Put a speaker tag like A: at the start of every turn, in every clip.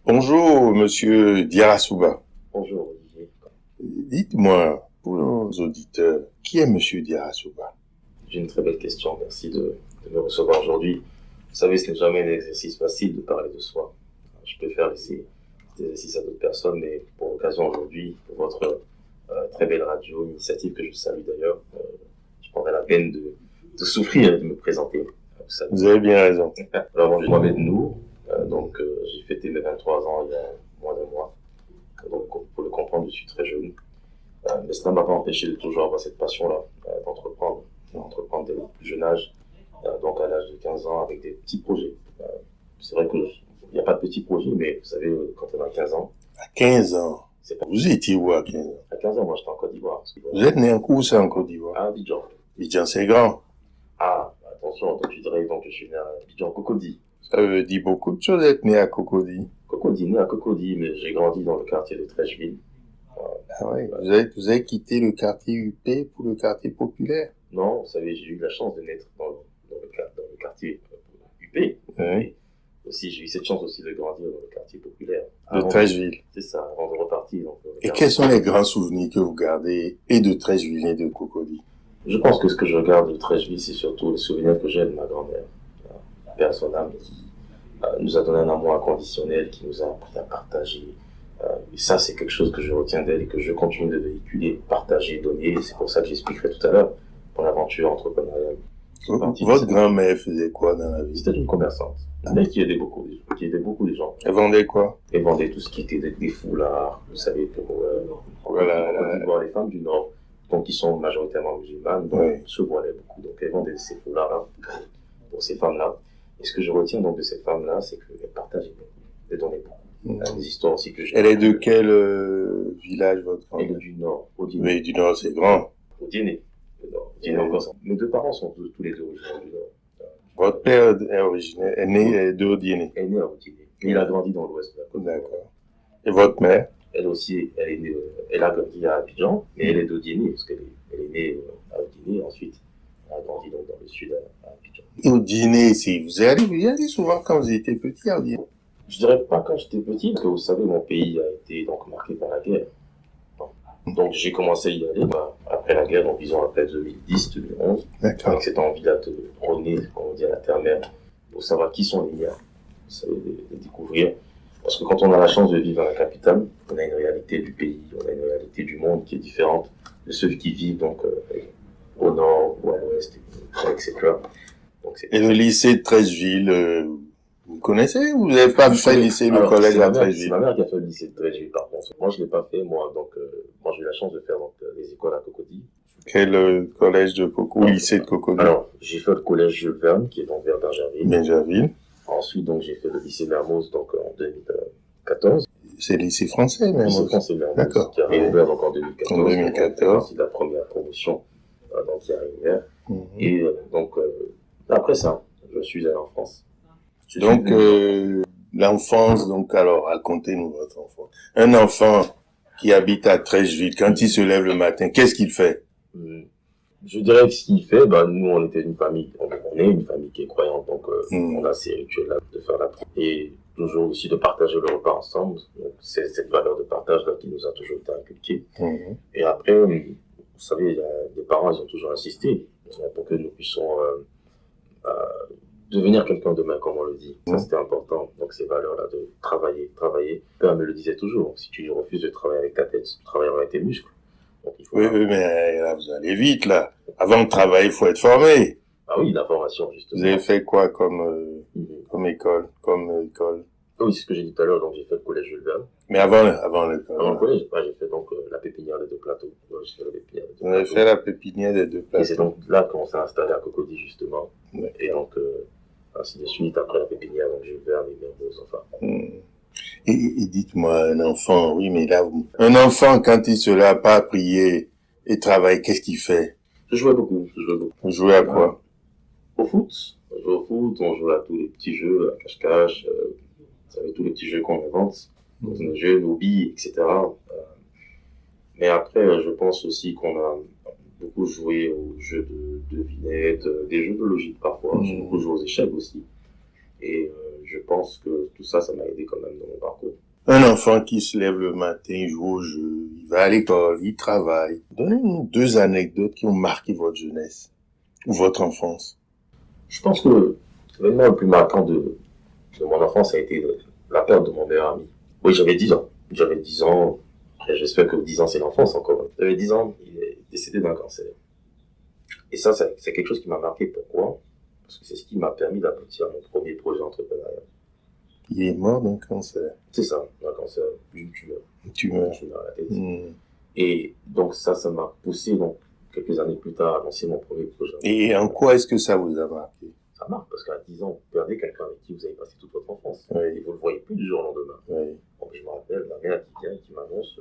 A: Bonjour, monsieur Diarasuba.
B: Bonjour Olivier.
A: Dites-moi, pour nos auditeurs, qui est monsieur Diarasuba?
B: J'ai une très belle question. Merci de me recevoir aujourd'hui. Vous savez, ce n'est jamais un exercice facile de parler de soi. Je préfère laisser cet exercice à d'autres personnes, mais pour l'occasion aujourd'hui, pour votre très belle radio, initiative que je salue d'ailleurs, je prendrai la peine de souffrir et de me présenter.
A: Vous avez bien raison.
B: Alors, moi, je suis Mohamed Nour. J'ai fêté mes 23 ans il y a moins d'un mois. Donc, pour le comprendre, je suis très jeune. Mais cela ne m'a pas empêché de toujours avoir cette passion-là, d'entreprendre dès le plus jeune âge, donc à l'âge de 15 ans, avec des petits projets. C'est vrai qu'il n'y a pas de petits projets, mais vous savez, quand on a 15 ans,
A: À 15 ans,
B: c'est pas...
A: vous étiez où à 15 ans?
B: À 15 ans, moi, j'étais en Côte d'Ivoire.
A: Vous êtes né en où, ça, en Côte d'Ivoire?
B: À Abidjan.
A: Abidjan, c'est grand.
B: Ah, attention, donc je dirais donc je suis né à Abidjan, Cocody.
A: Ça veut dire beaucoup de choses d'être né à Cocody.
B: Cocody, né à Cocody, mais j'ai grandi dans le quartier de Trècheville.
A: Ah oui, vous avez quitté le quartier UP pour le quartier populaire?
B: Non, vous savez, j'ai eu la chance de naître dans le quartier UP.
A: Oui.
B: Aussi, j'ai eu cette chance aussi de grandir dans le quartier populaire.
A: De Trècheville.
B: C'est ça, avant de repartir.
A: Et quels sont les grands souvenirs que vous gardez et de Trècheville et de Cocody?
B: Je pense que ce que je regarde de Trècheville, c'est surtout les souvenirs que j'ai de ma grand-mère, paix à son âme, qui nous a donné un amour inconditionnel, qui nous a appris à partager. Et ça, c'est quelque chose que je retiens d'elle et que je continue de véhiculer, partager, donner. Et c'est pour ça que j'expliquerai tout à l'heure mon aventure entrepreneuriale.
A: Votre grand-mère faisait quoi dans la vie?
B: C'était une commerçante, mais qui aidait beaucoup les gens.
A: Elle vendait quoi?
B: Elle vendait tout ce qui était des foulards, vous savez, pour les femmes du Nord, donc qui sont majoritairement musulmanes, donc
A: Oui.
B: se voilaient beaucoup. Donc elle vendait ces foulards-là pour ces femmes-là. Et ce que je retiens donc de cette femme-là, c'est qu'elle partageait beaucoup, elle donnait beaucoup. Des histoires aussi que j'ai.
A: Elle est de quel village, votre
B: Elle est
A: grand-mère?
B: du Nord, au Dîner.
A: Oui, du Nord, c'est grand.
B: Au Dîner. Encore. Mes deux parents sont tous les deux originaires du Nord.
A: Votre père est originaire, est né d'Odiéné.
B: Elle est née à Dîner. Il a grandi dans l'ouest de la Côte d'Ivoire.
A: D'accord. Et votre mère?
B: Elle aussi, elle a grandi à Abidjan, mais elle est d'Odiéné, parce qu'elle est née à Odiéné, ensuite elle a grandi donc dans le sud à Abidjan.
A: Et Odiéné, vous y allez souvent quand vous étiez petit à Odiéné?
B: Je dirais pas quand j'étais petit, parce que vous savez, mon pays a été donc marqué par la guerre. Donc j'ai commencé à y aller après la guerre, donc disons après 2010-2011,
A: D'accord.
B: avec cette envie-là de rôder, comme on dit, à la terre-mère, pour savoir qui sont les miens, vous savez, de découvrir. Parce que quand on a la chance de vivre dans la capitale, on a une réalité du pays, on a une réalité du monde qui est différente de ceux qui vivent donc au nord ou à l'ouest, etc. Donc,
A: Et le lycée de Trècheville, vous connaissez? Vous n'avez pas fait le lycée, le collège à
B: C'est
A: Trècheville?
B: ma mère qui a fait le lycée de Trècheville, par contre. Moi, je ne l'ai pas fait, moi. Donc, moi, j'ai eu la chance de faire les écoles à Cocody.
A: Quel collège de Cocody? Lycée de Cocody?
B: Alors, j'ai fait le collège Jules Verne, qui est donc vers Bergerville.
A: Bergerville.
B: Ensuite, donc, j'ai fait le lycée Mermoz, donc en 2014.
A: C'est le lycée français, même.
B: Lycée français Mermoz,
A: D'accord.
B: qui a réouvert donc en 2014.
A: En 2014.
B: C'est la première promotion donc, qui a réouvert.
A: Mhm.
B: Et donc, après ça, je suis allé en France.
A: Donc, l'enfance, donc, alors, racontez-nous votre enfance. Un enfant qui habite à Trècheville, quand il se lève le matin, qu'est-ce qu'il fait?
B: Je dirais que ce qu'il fait, nous, on était une famille, on est une famille qui est croyante, donc on a ces rituels-là de faire la prière et toujours aussi de partager le repas ensemble. Donc, c'est cette valeur de partage-là qui nous a toujours été inculquée. Et après, vous savez, les parents, ils ont toujours insisté pour que nous puissions devenir quelqu'un demain, comme on le dit. Ça, c'était important. Donc, ces valeurs-là de travailler. Père me le disait toujours. Si tu refuses de travailler avec ta tête, tu travailleras avec tes muscles. Donc, il faut
A: Oui, mais là, vous allez vite, là. Avant de travailler, il faut être formé.
B: Ah oui, la formation, justement.
A: Vous avez fait quoi comme école?
B: Oui, c'est ce que j'ai dit tout à l'heure. Donc, j'ai fait le collège Jules Verne.
A: Mais avant l'école.
B: Avant le collège, j'ai fait donc la pépinière des deux plateaux.
A: Vous avez fait la pépinière des deux plateaux.
B: Et c'est donc là qu'on s'est installé à Cocody, justement.
A: Ouais.
B: Et donc, ainsi de suite, après la pépinière, donc Jules Verne et Mermoz, enfin.
A: Et dites-moi, un enfant, oui, mais là, un enfant, quand il se lève pas à prier et travaille, qu'est-ce qu'il fait?
B: Je jouais beaucoup.
A: Vous jouez à quoi?
B: Au foot. On joue au foot, on joue à tous les petits jeux, à cache-cache, vous savez, tous les petits jeux qu'on invente, nos jeux, nos billes, etc. Mais après, je pense aussi qu'on a beaucoup joué aux jeux de devinettes, des jeux de logique parfois. J'ai beaucoup joué aux échecs aussi. Et je pense que tout ça, ça m'a aidé quand même dans mon parcours.
A: Un enfant qui se lève le matin, il joue au jeu, il va à l'école, il travaille. Donnez-nous 2 anecdotes qui ont marqué votre jeunesse ou votre enfance.
B: Je pense que l'événement le plus marquant de mon enfance a été la perte de mon meilleur ami. Oui, j'avais 10 ans. J'avais 10 ans. Et j'espère que 10 ans, c'est l'enfance encore. J'avais 10 ans, il est décédé d'un cancer. Et ça, c'est quelque chose qui m'a marqué. Pourquoi? Parce que c'est ce qui m'a permis d'aboutir à mon premier projet entrepreneurial.
A: Il est mort d'un cancer.
B: C'est ça, un cancer, d'une tumeur.
A: Une tumeur.
B: Une tumeur à la tête. Et donc ça m'a poussé, donc, quelques années plus tard, à lancer mon premier projet.
A: Et en quoi est-ce que ça vous a marqué?
B: Ça marque, parce qu'à 10 ans, vous perdez quelqu'un avec qui vous avez passé toute votre enfance.
A: Oui.
B: Et vous ne le voyez plus du jour au lendemain.
A: Oui.
B: Donc, je me rappelle, ma mère qui vient, qui m'annonce,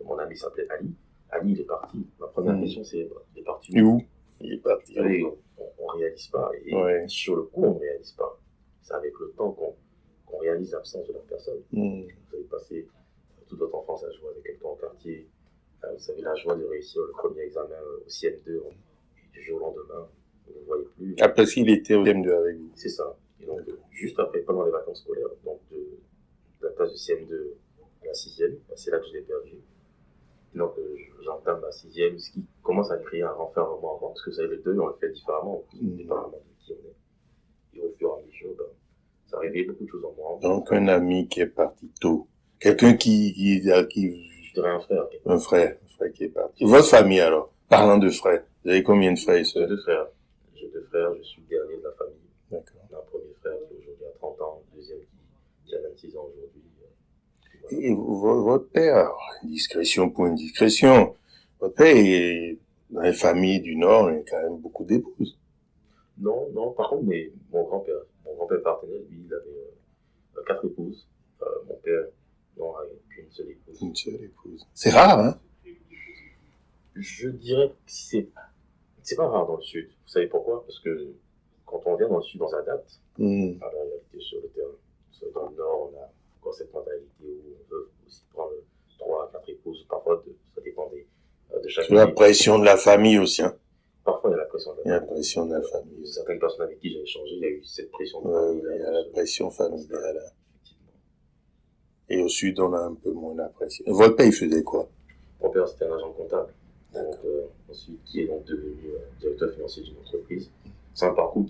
B: mon ami s'appelait Ali. Ali, il est parti. Ma première question, c'est, il est parti
A: où? Il est parti.
B: Et on réalise pas. Et sur le coup, on ne réalise pas. C'est avec le temps qu'on réalise l'absence de la personne. Vous avez passé toute votre enfance à jouer avec quelqu'un au quartier. Vous avez la joie de réussir le premier examen au CM2. Et du jour au lendemain, vous ne le voyez plus.
A: Après qu'il était au CM2 avec vous.
B: C'est ça. Et donc, juste après, pendant les vacances scolaires, donc de la classe de CM2 à la 6e, c'est là que je l'ai perdu. Et donc, j'entame ma 6e, ce qui commence à créer un renfermement avant, parce que vous savez, les deux, on le fait différemment, dépendamment de qui on est. Et au fur et à mesure, ça a réveillé beaucoup de choses en moi.
A: Donc, un ami qui est parti tôt. Quelqu'un qui
B: je dirais un frère.
A: Un frère qui est parti. Et votre famille, alors? Parlant de frères, vous avez combien de frères et sœurs?
B: J'ai 2 frères. J'ai 2 frères, je suis le dernier de la famille.
A: D'accord.
B: Un premier frère qui aujourd'hui a 30 ans, le deuxième qui a 26 ans aujourd'hui.
A: Voilà. Et votre père, alors, discrétion pour une discrétion, votre père est dans les familles du Nord, il y a quand même beaucoup d'épouses.
B: Non, par contre, mais mon grand-père partenaire, lui, il avait 4 épouses. Mon père, non, avec qu'une seule épouse.
A: Une seule épouse. C'est rare, hein?
B: Je dirais que c'est pas rare dans le Sud. Vous savez pourquoi? Parce que quand on vient dans le Sud, on s'adapte à la réalité sur le terrain. Dans le Nord, on a encore cette mentalité où on veut aussi prendre 3 à 4 épouses. Parfois, ça dépend de chaque
A: C'est la pression de la famille aussi, hein?
B: Parfois, il y a la pression de la famille.
A: Il y a la pression de la famille.
B: Certaines personnes avec qui j'ai échangé, il y a eu cette pression de
A: la
B: famille.
A: Il y a la pression familiale. Et au Sud, on a un peu moins la pression. Votre père, il faisait quoi?
B: Mon père, c'était un agent comptable. Donc, ensuite, qui est donc devenu directeur financier d'une entreprise. C'est un parcours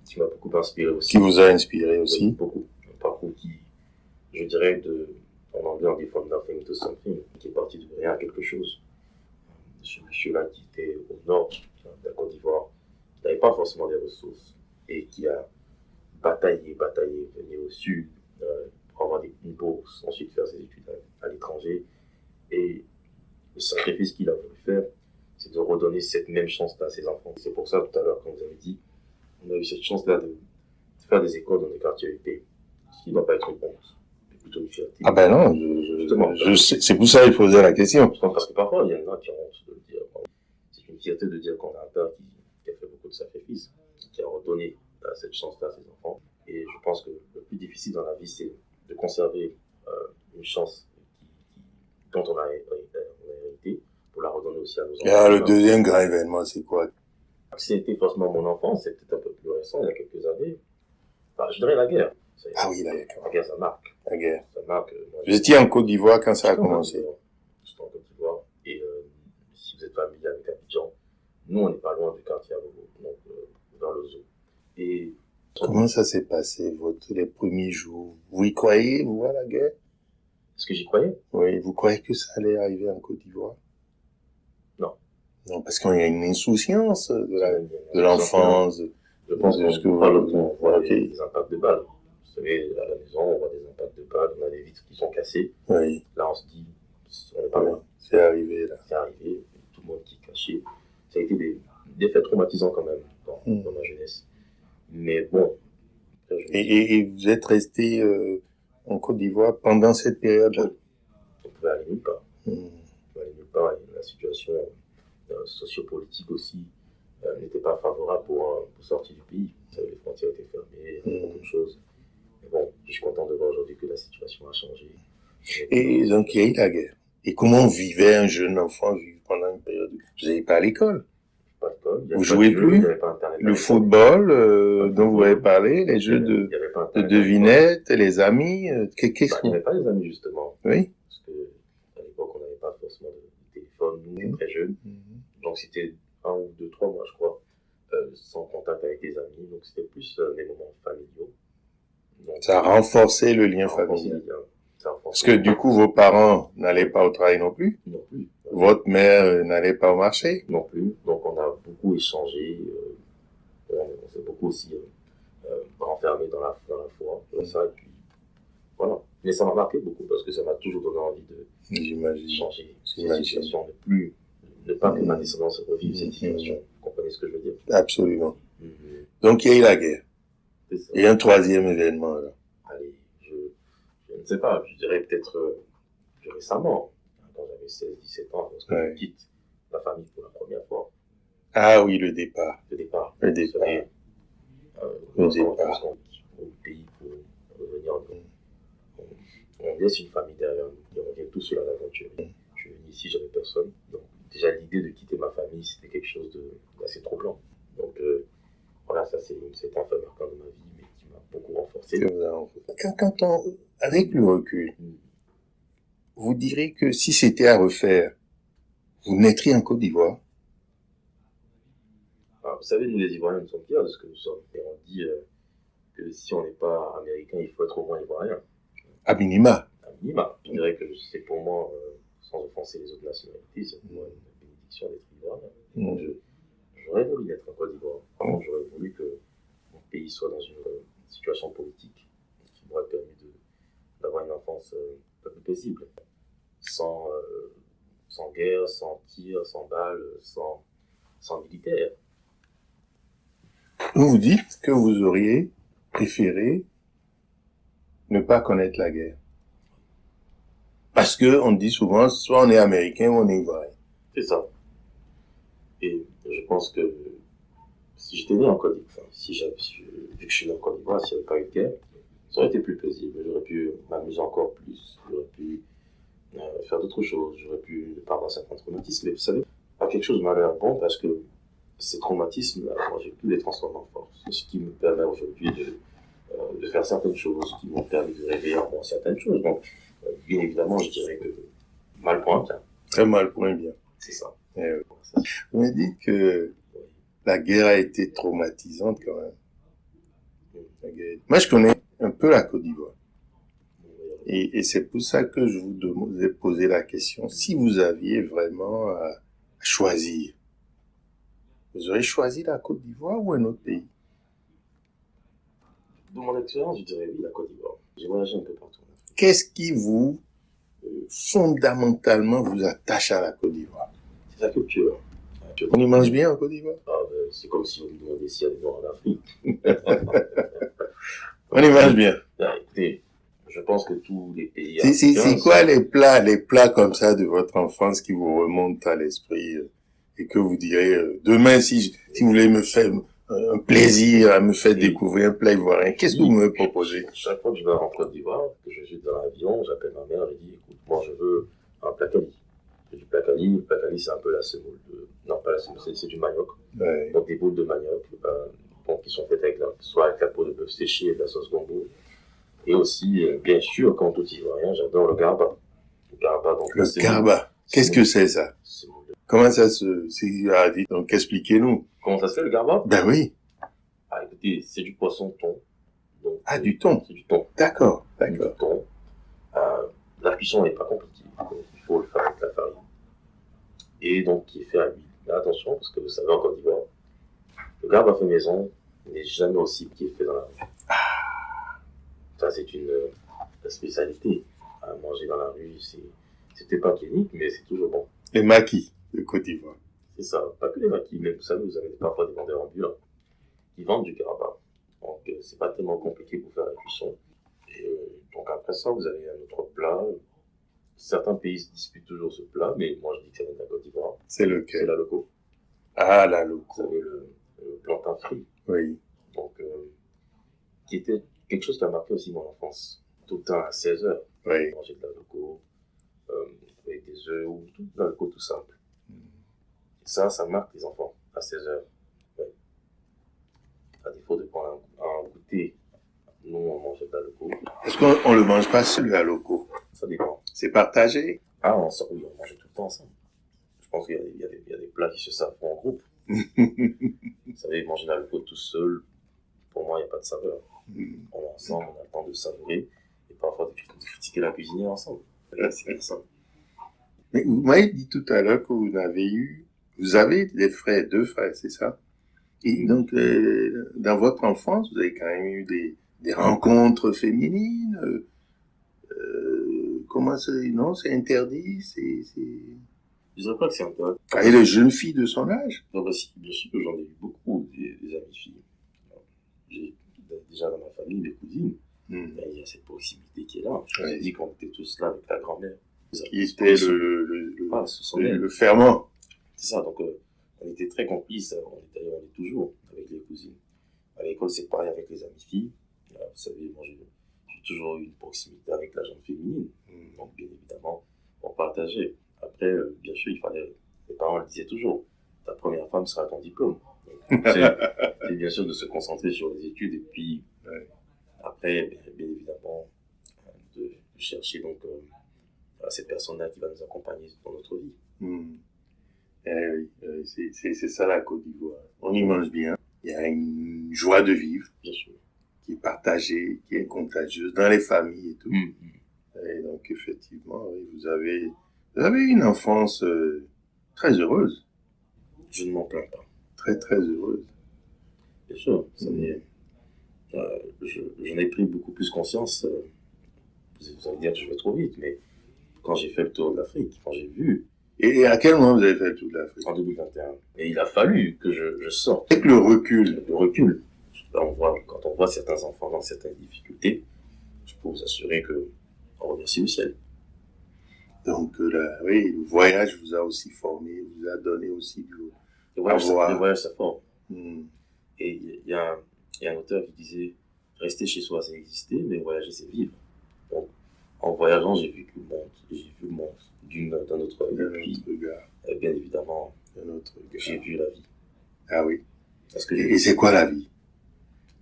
B: qui m'a beaucoup inspiré aussi.
A: Qui vous a inspiré aussi?
B: Beaucoup. Un parcours qui, je dirais, en anglais, on dit from nothing to something, qui est parti de rien à quelque chose. Ce monsieur-là qui était au nord de la Côte d'Ivoire, qui n'avait pas forcément des ressources et qui a bataillé, venir au sud pour avoir une bourse, ensuite faire ses études à l'étranger. Et le sacrifice qu'il a voulu faire, c'est de redonner cette même chance-là à ses enfants. C'est pour ça, tout à l'heure, quand vous avez dit, on a eu cette chance-là de faire des écoles dans des quartiers UP, ce qui ne doit pas être une honte, mais plutôt une fierté.
A: Ah ben non, c'est pour ça qu'il posait la question.
B: Parce que parfois, il y en a qui ont honte de le dire. C'est une fierté de dire qu'on a un père qui a fait beaucoup de sacrifices, qui a redonné cette chance-là à ses enfants. Et je pense que le plus difficile dans la vie, c'est de conserver une chance dont on a hérité pour la redonner aussi à nos enfants.
A: Et alors, le deuxième grand événement, c'est quoi?
B: C'était forcément mon enfance, c'était un peu plus récent, il y a quelques années. Enfin, je dirais la guerre.
A: Ah oui, la
B: guerre, ça marque.
A: La guerre.
B: Ça marque.
A: Vous étiez en Côte d'Ivoire quand ça a commencé?
B: J'étais en Côte d'Ivoire. Et si vous êtes familier avec Abidjan, nous, on n'est pas loin du quartier à Bobo, donc vers le zoo. Et
A: comment ça s'est passé, les premiers jours? Vous y croyez, vous, à la guerre?
B: Est-ce que j'y croyais?
A: Oui, vous croyez que ça allait arriver en Côte d'Ivoire?
B: Non.
A: Non, parce qu'il y a une insouciance de l'enfance.
B: Je pense qu'on voit des impacts de balles. Vous savez, à la maison, on voit des impacts de balles, on a des vitres qui sont cassées.
A: Oui.
B: Là, on se dit, on n'est pas loin.
A: C'est arrivé, là.
B: C'est arrivé, tout le monde qui est caché. Ça a été des faits traumatisants quand même dans ma jeunesse. Mais bon.
A: Et vous êtes resté en Côte d'Ivoire pendant cette période-là?
B: On pouvait aller nulle part. On pouvait aller nulle part. Et la situation sociopolitique aussi n'était pas favorable pour sortir du pays. Vous savez, les frontières étaient fermées, il y avait beaucoup de choses. Mais bon, je suis content de voir aujourd'hui que la situation a changé.
A: Et donc, il y a eu la guerre. Et comment vivait un jeune enfant pendant une période? Vous n'avez pas à l'école?
B: Pas à l'école. il y
A: Vous
B: avait pas
A: jouez
B: de jeu,
A: plus?
B: il n'y avait pas Internet à
A: Le
B: l'époque.
A: football dont vous
B: football.
A: avez parlé, les
B: Il
A: jeux
B: n'y avait pas
A: de
B: Internet à l'époque.
A: devinettes, les amis, qu'est-ce
B: Il n'y
A: qu'on...
B: avait pas les amis, justement.
A: Oui.
B: Parce qu'à l'époque, on n'avait pas forcément de téléphone, nous, on était très jeunes. Donc, c'était 1 ou 2, 3 mois, je crois, sans contact avec les amis. Donc, c'était plus des moments familiaux. Donc,
A: Ça a renforcé le lien
B: ça renforçait
A: familial.
B: les liens. Ça
A: Parce
B: renforçait
A: que
B: les
A: du
B: liens.
A: coup, vos parents n'allaient pas au travail non plus.
B: Non plus.
A: Votre mère n'allait pas au marché.
B: Non plus. Donc, on a beaucoup échangé. On s'est beaucoup aussi renfermé dans la foi. Ça, et puis, voilà. Mais ça m'a marqué beaucoup parce que ça m'a toujours donné envie de
A: J'imagine.
B: changer cette
A: J'imagine.
B: situation, ne pas que ma descendance revive cette situation. Vous comprenez ce que je veux dire?
A: Absolument.
B: Mhm.
A: Donc, il y a eu la guerre.
B: C'est ça.
A: Et un troisième événement, là.
B: Allez, je ne sais pas, je dirais peut-être plus récemment, quand j'avais 16-17 ans, lorsque
A: Ouais.
B: je quitte la famille pour la première fois,
A: Ah oui, le départ.
B: le départ.
A: Le
B: Vous
A: départ.
B: savez,
A: Le
B: lorsqu'on
A: départ.
B: quitte le pays pour revenir en Europe, on laisse une famille derrière nous et on vient tout seul à l'aventure. Je suis venu ici, j'avais personne. Donc, déjà, l'idée de quitter ma famille, c'était quelque chose d'assez troublant. Donc, voilà, ça, c'est un fait marquant de ma vie, mais qui m'a beaucoup renforcé.
A: Quand on, avec le recul, vous direz que si c'était à refaire, vous naîtriez en Côte d'Ivoire?
B: Alors, vous savez, nous, les Ivoiriens, nous sommes fiers de ce que nous sommes. Et on dit que si on n'est pas américain, il faut être au moins ivoirien.
A: À minima.
B: À minima. Je dirais que c'est pour moi, sans offenser les autres nationalités, c'est pour moi une bénédiction d'être ivoirien. Donc, j'aurais voulu naître en Côte d'Ivoire. Par contre, j'aurais voulu que mon pays soit dans une situation politique qui m'aurait permis d'avoir une enfance un peu plus paisible. Sans guerre, sans tir, sans balles, sans militaire.
A: Vous dites que vous auriez préféré ne pas connaître la guerre. Parce que on dit souvent, soit on est américain ou on est ivoirien.
B: C'est ça. Et je pense que si j'étais né en Côte d'Ivoire, vu que je suis né en Côte d'Ivoire, s'il n'y avait pas eu de guerre, ça aurait été plus paisible. J'aurais pu m'amuser encore plus. J'aurais pu faire d'autres choses. J'aurais pu ne pas avoir certains traumatismes. Mais vous savez, quelque chose m'a l'air bon parce que ces traumatismes, moi, j'ai pu les transformer en force. Ce qui me permet aujourd'hui de faire certaines choses, qui m'ont permis de rêver en moi certaines choses. Donc, bien évidemment, je dirais que mal pour un bien.
A: Très mal pour un bien.
B: C'est ça.
A: Vous me dites que la guerre a été traumatisante quand même. La guerre. Moi, je connais un peu la Côte d'Ivoire. Et c'est pour ça que je vous ai posé la question. Si vous aviez vraiment à choisir, vous auriez choisi la Côte d'Ivoire ou un autre pays?
B: De mon expérience, je dirais oui, la Côte d'Ivoire. J'ai voyagé un peu partout.
A: Qu'est-ce qui vous, fondamentalement, vous attache à la Côte d'Ivoire?
B: C'est sa culture.
A: On y mange bien en Côte d'Ivoire?
B: C'est comme si on me demandait s'il y a des Noirs en Afrique.
A: On y mange bien.
B: Écoutez, je pense que tous les pays...
A: C'est quoi les plats comme ça de votre enfance qui vous remontent à l'esprit et que vous direz, demain, si vous voulez me faire un plaisir à me faire découvrir un plat ivoirien, qu'est-ce que vous me proposez?
B: Chaque fois que je vais en Côte d'Ivoire, que je suis dans l'avion, j'appelle ma mère et je dis, écoute, moi je veux un placali. Du placali. Le placali, c'est un peu la semoule de... Non, pas la semoule, c'est du manioc.
A: Ouais.
B: Donc des boules de manioc, qui sont faites soit avec la peau de bœuf séchée et de la sauce gombo. Et aussi, bien sûr, comme tout Ivoirien, j'adore le garba. Le garba, donc...
A: Le garba. Qu'est-ce que c'est ça? Comment ça se... Donc expliquez-nous.
B: Comment ça se fait le garba?
A: Ben oui.
B: Ah, écoutez, c'est du poisson thon. Donc,
A: du thon.
B: C'est du thon.
A: D'accord.
B: Du thon. La cuisson n'est pas compliquée. Donc, il faut le faire avec la farine. Et donc, qui est fait à l'huile. Mais attention, parce que vous savez, en Côte d'Ivoire, le garba fait maison n'est jamais aussi qui est fait dans la rue. Ça, c'est une spécialité. À manger dans la rue, c'était pas clinique, mais c'est toujours bon.
A: Les maquis de Côte d'Ivoire.
B: C'est ça. Pas que les maquis, mais vous savez, vous avez parfois des vendeurs ambulants qui vendent du garba. Donc, c'est pas tellement compliqué pour faire la cuisson. Et donc, après ça, vous avez un autre plat. Certains pays se disputent toujours ce plat, mais moi, je dis que ça vient de la Côte d'Ivoire.
A: C'est lequel?
B: C'est la loco.
A: Ah, la loco.
B: Vous savez, le plantain frit.
A: Oui.
B: Donc, qui était quelque chose qui a marqué aussi mon enfance. Tout le temps à 16h.
A: Oui.
B: Manger de la loco, avec des œufs ou tout, de la loco tout simple. Et ça marque les enfants à 16h. À défaut de prendre un goûter, nous, on mange de la loco.
A: Est-ce qu'on le mange pas seul à loco?
B: Ça dépend.
A: C'est partagé?
B: Ah, oui, on mange tout le temps ensemble. Je pense qu'il y a des plats qui se servent en groupe. Vous savez, manger la loco tout seul, pour moi, il n'y a pas de saveur. On est ensemble, on a le temps de savourer et parfois de critiquer la cuisinière ensemble. C'est bien ça.
A: Mais vous m'avez dit tout à l'heure que vous avez des frères, 2 frères, c'est ça? Et donc, dans votre enfance, vous avez quand même eu des rencontres féminines. Comment c'est? Non, c'est interdit.
B: Je dirais pas que c'est interdit.
A: Et les jeunes filles de son âge?
B: Non, bah, si, bien sûr, j'en ai eu beaucoup, des amies filles. J'ai déjà dans ma famille, mes cousines. Ben, il y a cette proximité qui est là. Je vous ai dit qu'on était tous là avec la grand-mère.
A: Qui était le ferment.
B: C'est ça, donc on était très complices, on est toujours avec les cousines. À l'école, c'est pareil avec les amies filles. Vous savez, moi, j'ai toujours eu une proximité avec la gente féminine. Donc, bien évidemment, on partageait. Après, bien sûr, les parents le disaient toujours, ta première femme sera ton diplôme. Donc, c'est bien sûr de se concentrer sur les études et puis après, bien évidemment, de chercher donc cette personne-là qui va nous accompagner dans notre vie.
A: Oui, c'est ça la Côte d'Ivoire. On y mange bien. Il y a une joie de vivre,
B: bien sûr,
A: qui est partagée, qui est contagieuse dans les familles et tout. Et donc effectivement, oui, vous avez une enfance très heureuse.
B: Je ne m'en plains pas.
A: Très très heureuse.
B: Bien sûr, j'en ai pris beaucoup plus conscience. Vous allez dire que je vais trop vite, mais quand j'ai fait le tour de l'Afrique, quand j'ai vu.
A: Et à quel moment vous avez fait le tour de l'Afrique?
B: En 2021. Et il a fallu que je sorte.
A: Avec le recul.
B: Le recul. Là, quand on voit certains enfants dans certaines difficultés, je peux vous assurer qu'on remercie le ciel.
A: Donc oui, le voyage vous a aussi formé, vous a donné aussi du
B: Le voyage, ça forme. Et il y a un auteur qui disait, rester chez soi, c'est exister, mais voyager, c'est vivre. Donc, en voyageant, j'ai vu le monde d'un autre regard. Et bien évidemment, j'ai vu la vie.
A: Ah oui. Et c'est quoi la vie?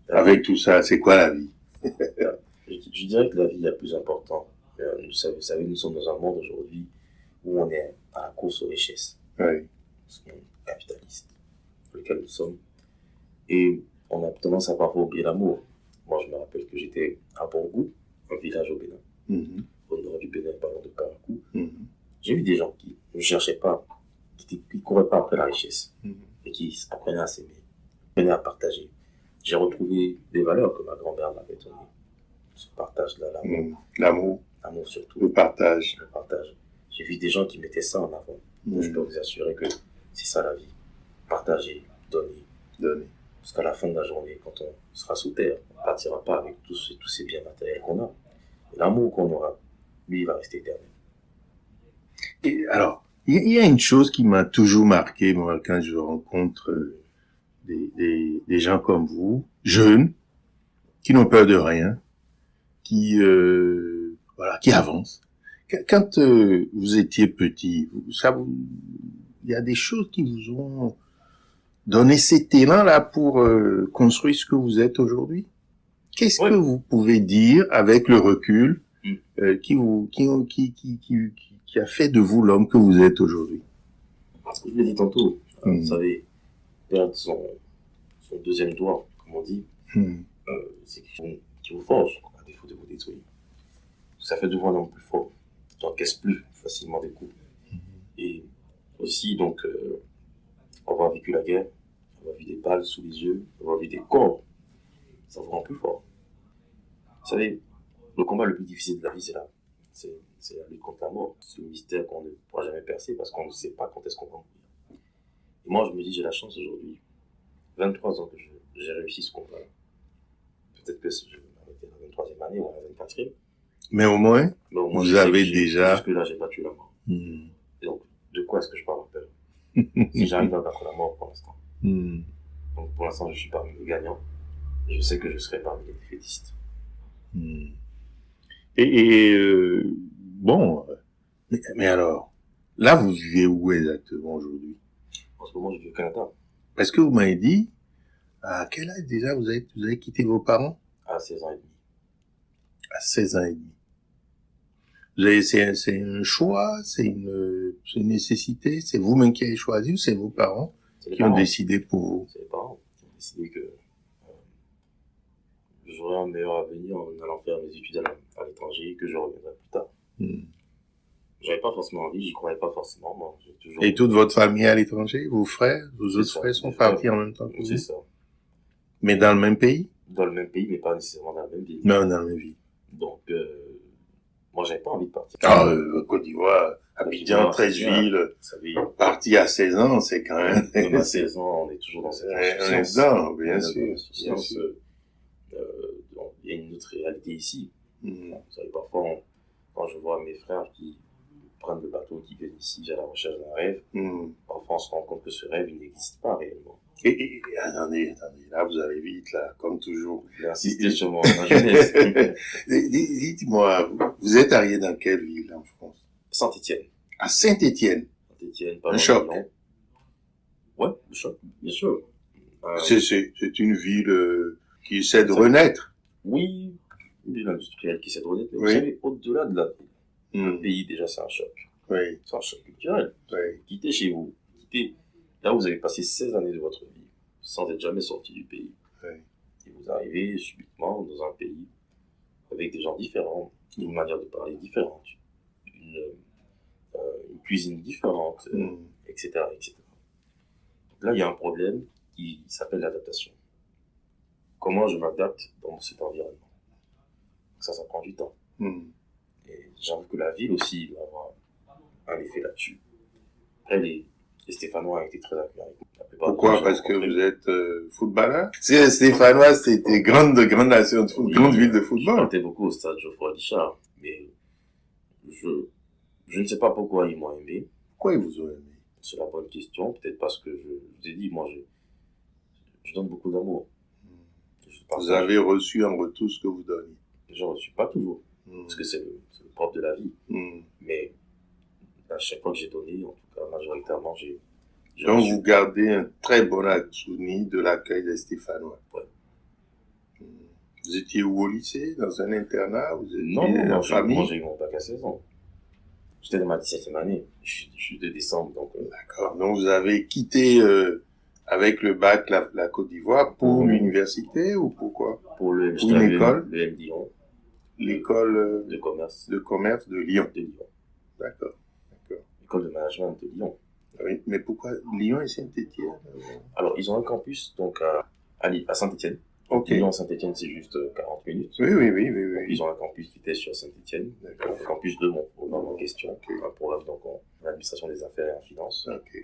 A: Avec tout ça, c'est quoi la vie?
B: Je dirais que la vie est la plus importante. Vous savez, nous sommes dans un monde aujourd'hui où on est à la course aux richesses.
A: Oui.
B: Ce monde capitaliste dans lequel nous sommes. Et on a tendance à parfois oublier l'amour. Moi, je me rappelle que j'étais à Bourgou, un village au Bénin, au nord du Bénin, parlant de Parakou. J'ai vu des gens qui ne cherchaient pas, qui ne couraient pas après la richesse, et qui apprenaient à s'aimer, apprenaient à partager. J'ai retrouvé des valeurs que ma grand-mère m'avait données. Ce partage-là, l'amour. L'amour surtout.
A: Le partage.
B: J'ai vu des gens qui mettaient ça en avant. Donc, je peux vous assurer que c'est ça la vie. Partager, donner. Parce qu'à la fin de la journée, quand on sera sous terre, on ne partira pas avec tous ces biens matériels qu'on a. Et l'amour qu'on aura, lui, il va rester éternel.
A: Et alors, il y a une chose qui m'a toujours marqué, moi, quand je rencontre des gens comme vous, jeunes, qui n'ont peur de rien, qui avancent. Quand vous étiez petit, il y a des choses qui vous ont donné cet élan-là pour construire ce que vous êtes aujourd'hui. Qu'est-ce que vous pouvez dire avec le recul qui a fait de vous l'homme que vous êtes aujourd'hui?
B: Je l'ai dit tantôt, vous savez, perdre son deuxième doigt, comme on dit, c'est quelque chose qui vous forge, à défaut de vous détruire. Ça fait de vous un homme plus fort, qui encaisse plus facilement des coups. Et aussi, donc, avoir vécu la guerre, avoir vu des balles sous les yeux, avoir vu des corps, ça vous rend plus fort. Vous savez, le combat le plus difficile de la vie, c'est là. C'est la lutte contre la mort. C'est le mystère qu'on ne pourra jamais percer parce qu'on ne sait pas quand est-ce qu'on va mourir. Et moi, je me dis, j'ai la chance aujourd'hui, 23 ans que j'ai réussi ce combat. Peut-être que je vais m'arrêter à la 23e année ou à la 24e.
A: Mais au moins vous avez déjà...
B: Jusque-là, j'ai battu la mort. Et donc, de quoi est-ce que je peux avoir peur si j'arrive à battre la mort pour l'instant? Donc, pour l'instant, je suis parmi les gagnants. Je sais que je serai parmi les défaitistes.
A: Bon, mais alors, là, vous vivez où exactement aujourd'hui?
B: En ce moment, je vis au Canada.
A: Parce que vous m'avez dit, À quel âge déjà vous avez quitté vos parents?
B: À 16 ans et demi.
A: À 16 ans et demi. C'est un choix, c'est une nécessité, c'est vous-même qui avez choisi ou c'est vos parents qui ont décidé pour vous?
B: C'est les parents qui ont décidé que j'aurais un meilleur avenir en allant faire mes études à l'étranger et que je reviendrai plus tard. J'avais pas forcément envie, j'y croyais pas forcément. Moi, j'ai toujours...
A: Et toute votre famille à l'étranger? Vos frères, vos autres frères sont partis en même temps que vous?
B: C'est ça.
A: Mais dans le même pays?
B: Dans le même pays, mais pas nécessairement dans la même ville.
A: Non, dans la même ville.
B: Donc, moi, j'avais pas envie de partir.
A: Côte d'Ivoire, Abidjan, 13 villes, parti à 16 ans, c'est quand même...
B: Même à 16 ans, on est toujours dans cette
A: insouciance. Non, bien sûr.
B: Il y a une autre réalité ici. Vous savez, parfois, quand je vois mes frères qui prennent le bateau, qui viennent ici à la recherche d'un rêve, parfois on se rend compte que ce rêve, il n'existe pas réellement.
A: Et attendez, là vous allez vite, là, comme toujours.
B: J'ai insisté sur ma jeunesse.
A: Dites-moi, vous êtes arrivé dans quelle ville en France?
B: Saint-Étienne.
A: À Saint-Étienne.
B: Saint-Étienne, pas
A: un choc.
B: Ouais, le choc, bien sûr.
A: C'est une ville qui essaie de renaître.
B: Oui, une ville industrielle qui essaie de renaître, mais
A: oui.
B: Vous savez, au-delà de la ville, le pays déjà c'est un choc.
A: Oui.
B: C'est un choc culturel.
A: Oui.
B: Quittez chez vous, quittez là où vous avez passé 16 années de votre vie, sans être jamais sorti du pays.
A: Oui.
B: Et vous arrivez subitement dans un pays avec des gens différents, une manière de parler différente, une cuisine différente, etc., etc. Donc là, il y a un problème qui s'appelle l'adaptation. Comment je m'adapte dans cet environnement? Ça prend du temps. Et j'avoue que la ville aussi va avoir un effet là-dessus. Après, les Stéphanois ont été très accueillants.
A: Pourquoi? Parce que vous êtes footballeur? Si les Stéphanois, c'était grande nation de football, grande ville de football.
B: J'étais beaucoup au stade Geoffroy Guichard, mais je ne sais pas pourquoi ils m'ont aimé.
A: Pourquoi ils vous ont aimé?
B: C'est la bonne question. Peut-être parce que je vous ai dit, moi, je donne beaucoup d'amour.
A: Vous avez reçu en retour ce que vous donnez?
B: Je ne reçois pas toujours, parce que c'est le propre de la vie. Mais à chaque fois que j'ai donné, en tout cas, majoritairement, j'ai
A: donc
B: reçu.
A: Vous gardez un très bon souvenir de l'accueil des Stéphanois?
B: Ouais.
A: Vous étiez où au lycée? Dans un internat? Vous étiez
B: Non,
A: en famille?
B: Moi, j'ai eu mon bac à 16 ans. J'étais dans ma 17e année. Je suis de décembre, donc...
A: D'accord. Donc vous avez quitté avec le bac la Côte d'Ivoire pour l'université ou pourquoi?
B: Pour
A: une école?
B: Le M Lyon.
A: L'école
B: de commerce.
A: De commerce de Lyon.
B: De Lyon.
A: D'accord.
B: L'école de management de Lyon.
A: Oui, mais pourquoi Lyon et Saint-Étienne?
B: Alors, ils ont un campus donc à Saint-Étienne.
A: Ok.
B: Lyon Saint-Étienne, c'est juste 40 minutes.
A: Oui.
B: Donc, ils ont un campus qui était sur Saint-Étienne.
A: D'accord.
B: Le campus de mon programme en question. Un programme donc en administration des affaires et en finance.
A: Ok.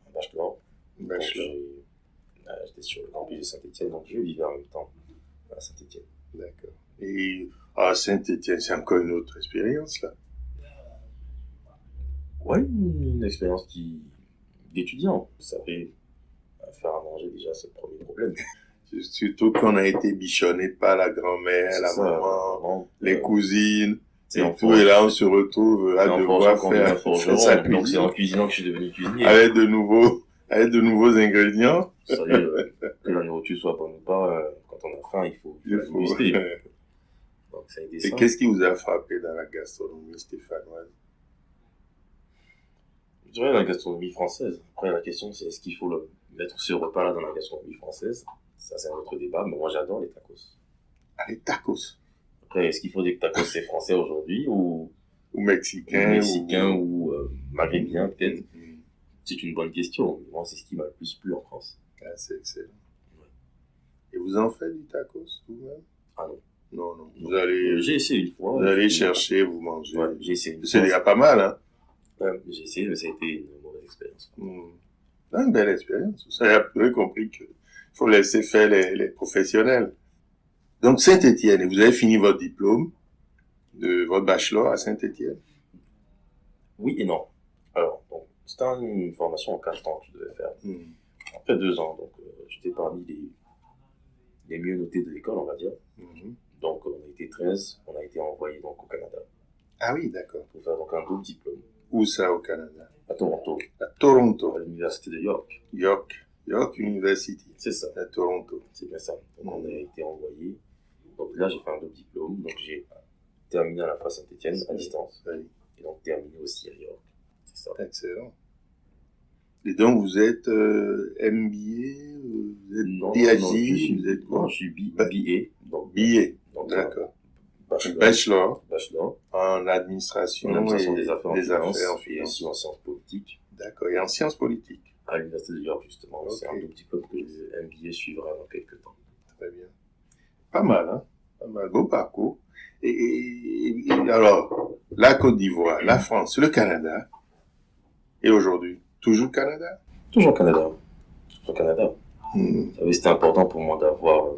B: Un bachelor. J'étais sur le campus de Saint-Étienne, donc je vivais en même temps à Saint-Étienne.
A: D'accord. Et à Saint-Étienne, c'est encore une autre expérience, là?
B: Oui, une expérience d'étudiant. Vous savez, faire à manger, déjà, c'est le premier problème.
A: Surtout qu'on a été bichonné par la grand-mère, la maman, les cousines, et tout, et là on se retrouve à devoir faire sa cuisine.
B: Donc c'est en cuisinant que je suis devenu cuisinier.
A: Avec de nouveaux ingrédients.
B: Vous savez, que la nourriture soit bonne ou pas, quand on a faim, il faut guster. Donc ça a été ça.
A: Et qu'est-ce qui vous a frappé dans la gastronomie stéphanoise?
B: Je dirais la gastronomie française. Après la question c'est est-ce qu'il faut mettre ce repas-là dans la gastronomie française? Ça c'est un autre débat, mais moi j'adore les tacos.
A: Ah, les tacos.
B: Après, est-ce qu'il faut dire que tacos c'est français aujourd'hui ou
A: mexicain
B: ou maghrébien peut-être? C'est une bonne question. Moi c'est ce qui m'a le plus plu en France.
A: Ah, c'est excellent. Ouais. Et vous en faites du tacos vous-même?
B: Ah non.
A: Non. Vous allez...
B: J'ai essayé une fois.
A: Vous allez chercher, vous mangez.
B: Ouais, j'ai essayé une fois.
A: C'est déjà pas mal, hein?
B: Ouais, j'ai essayé, mais ça a été une mauvaise expérience.
A: Une belle expérience. Vous avez compris qu'il faut laisser faire les professionnels. Donc, Saint-Étienne, et vous avez fini votre diplôme de votre bachelor à Saint-Étienne?
B: Oui et non. Alors, donc, c'était une formation en 4 ans que je devais faire. Après 2 ans, donc j'étais parmi les mieux notés de l'école, on va dire. Donc, on a été 13, on a été envoyé donc au Canada.
A: Ah oui, d'accord.
B: Pour faire donc un double diplôme.
A: Où ça, au Canada?
B: À Toronto.
A: À Toronto.
B: À l'université de York.
A: York York University,
B: C'est ça,
A: à Toronto.
B: c'est bien ça. Donc on a été envoyé. Donc là, j'ai fait un double diplôme. Donc j'ai terminé à la fois Saint-Étienne à distance.
A: Oui,
B: Et donc terminé aussi à York. C'est ça.
A: excellent. Et donc, vous êtes MBA, vous êtes
B: Non,
A: PhD,
B: non,
A: vous êtes quoi?
B: je suis BA. Donc,
A: BA,
B: donc,
A: d'accord.
B: bachelor
A: Bachelor en administration,
B: des affaires en finance et
A: finance.
B: aussi en sciences politiques
A: D'accord, et en sciences politiques.
B: à l'Université de York, justement.
A: Ok.
B: C'est un double diplôme que le MBA suivra dans quelques temps.
A: Très bien. Pas mal, hein? Pas mal. Beau parcours. Et alors, la Côte d'Ivoire, la France, le Canada, et aujourd'hui, toujours Canada?
B: Toujours au Canada. Toujours au Canada.
A: Hmm.
B: Vous savez, c'était important pour moi d'avoir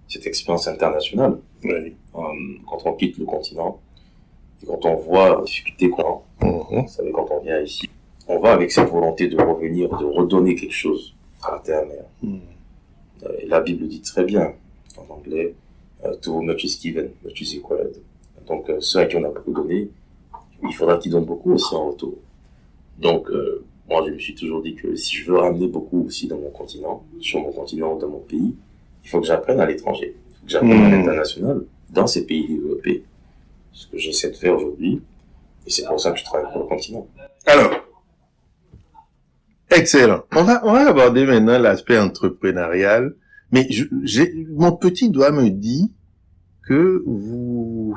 B: cette expérience internationale.
A: Oui.
B: Quand on quitte le continent et quand on voit les difficultés qu'on a,
A: Mhm.
B: vous savez, quand on vient ici, on va avec cette volonté de revenir, de redonner quelque chose à la terre-mère.
A: Hmm.
B: Et la Bible dit très bien, en anglais, to whom much is given, much is required. Donc, ceux à qui on a beaucoup donné, il faudra qu'ils donnent beaucoup aussi en retour. Donc, moi, je me suis toujours dit que si je veux ramener beaucoup aussi dans mon continent, sur mon continent ou dans mon pays, il faut que j'apprenne à l'étranger. Il faut que j'apprenne à l'international, dans ces pays développés. Ce que j'essaie de faire aujourd'hui. Et c'est pour ça que je travaille pour le continent.
A: Alors, excellent. On va aborder maintenant l'aspect entrepreneurial. Mais mon petit doigt me dit que vous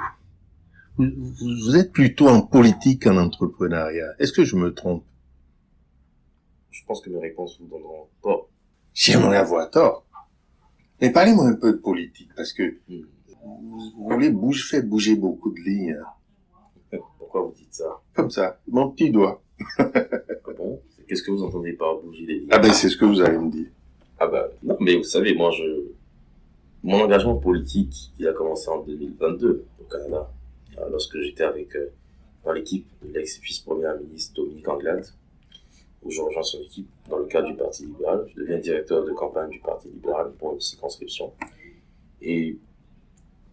A: êtes plutôt en politique qu'en entrepreneuriat. Est-ce que je me trompe?
B: Je pense que mes réponses vous donneront pas.
A: J'aimerais avoir tort. Mais parlez-moi un peu de politique, parce que vous voulez faire bouger beaucoup de lignes. Hein.
B: Pourquoi vous dites ça?
A: Comme ça, mon petit doigt.
B: Ah bon? Qu'est-ce que vous entendez par bouger les lignes?
A: Ah ben, c'est ce que vous allez me dire.
B: Ah ben, non, mais vous savez, moi, mon engagement politique, il a commencé en 2022 au Canada, lorsque j'étais dans l'équipe de l'ex-vice-premier ministre Dominique Anglade, où je rejoins son équipe dans le cadre du Parti libéral. Je deviens directeur de campagne du Parti libéral pour une circonscription. Et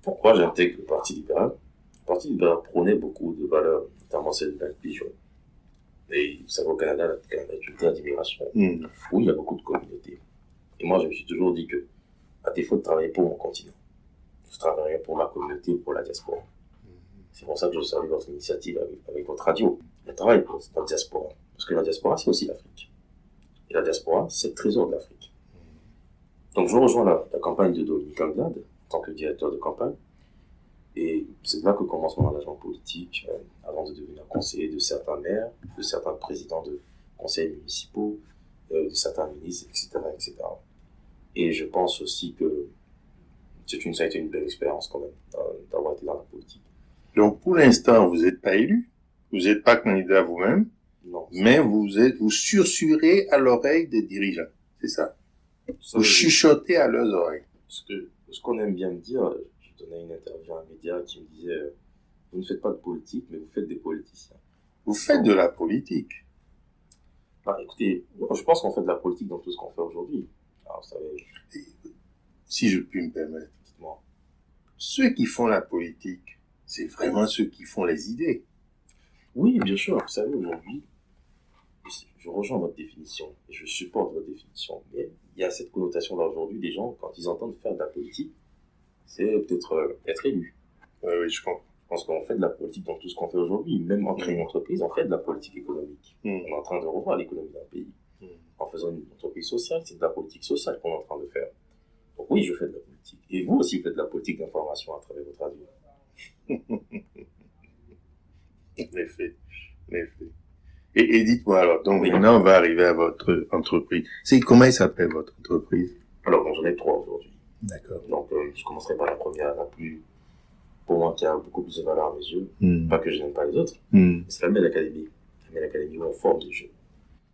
B: pourquoi j'intègre le Parti libéral? Le Parti libéral prônait beaucoup de valeurs, notamment celle de l'inclusion. Et vous savez, au Canada, le Canada est une terre d'immigration, où il y a beaucoup de communautés. Et moi, je me suis toujours dit que, à défaut de travailler pour mon continent, je travaillerais pour ma communauté, pour la diaspora. C'est pour ça que je salue votre initiative avec votre radio. Je travaille pour la diaspora. Parce que la diaspora, c'est aussi l'Afrique. Et la diaspora, c'est le trésor de l'Afrique. Donc, je rejoins la campagne de Dominique Anglade, en tant que directeur de campagne. Et c'est là que commence mon engagement politique, avant de devenir conseiller de certains maires, de certains présidents de conseils municipaux, de certains ministres, etc., etc. Et je pense aussi que ça a été une belle expérience quand même, d'avoir été dans la politique.
A: Donc, pour l'instant, vous n'êtes pas élu, vous n'êtes pas candidat vous-même,
B: non,
A: mais vous susurrez à l'oreille des dirigeants, c'est ça? Vous chuchotez à leurs oreilles.
B: Ce qu'on aime bien me dire, je donnais une interview à un média qui me disait vous ne faites pas de politique, mais vous faites des politiciens.
A: Vous faites de la politique.
B: Bah, écoutez, je pense qu'on fait de la politique dans tout ce qu'on fait aujourd'hui. Alors, vous savez,
A: si je puis me permettre,
B: dites-moi.
A: Ceux qui font la politique, c'est vraiment ceux qui font les idées.
B: Oui, bien sûr. Vous savez, aujourd'hui, je rejoins votre définition et je supporte votre définition. Mais il y a cette connotation-là aujourd'hui, des gens, quand ils entendent faire de la politique, c'est peut-être être élu.
A: Oui, je comprends.
B: Je pense qu'on fait de la politique dans tout ce qu'on fait aujourd'hui. Même en créant une entreprise, on fait de la politique économique. On est en train de revoir l'économie d'un pays. En faisant une entreprise sociale, c'est de la politique sociale qu'on est en train de faire. Donc oui, je fais de la politique. Et vous aussi faites de la politique d'information à travers votre radio.
A: En effet. Et dites-moi alors, donc maintenant on va arriver à votre entreprise. Comment il s'appelle votre entreprise?
B: Alors, j'en ai 3 aujourd'hui.
A: D'accord.
B: Donc, je commencerai par la première, pour moi, qui a beaucoup plus de valeur à mes yeux. Pas que je n'aime pas les autres. C'est la Mel Academy. La Mel Academy où on forme des jeunes.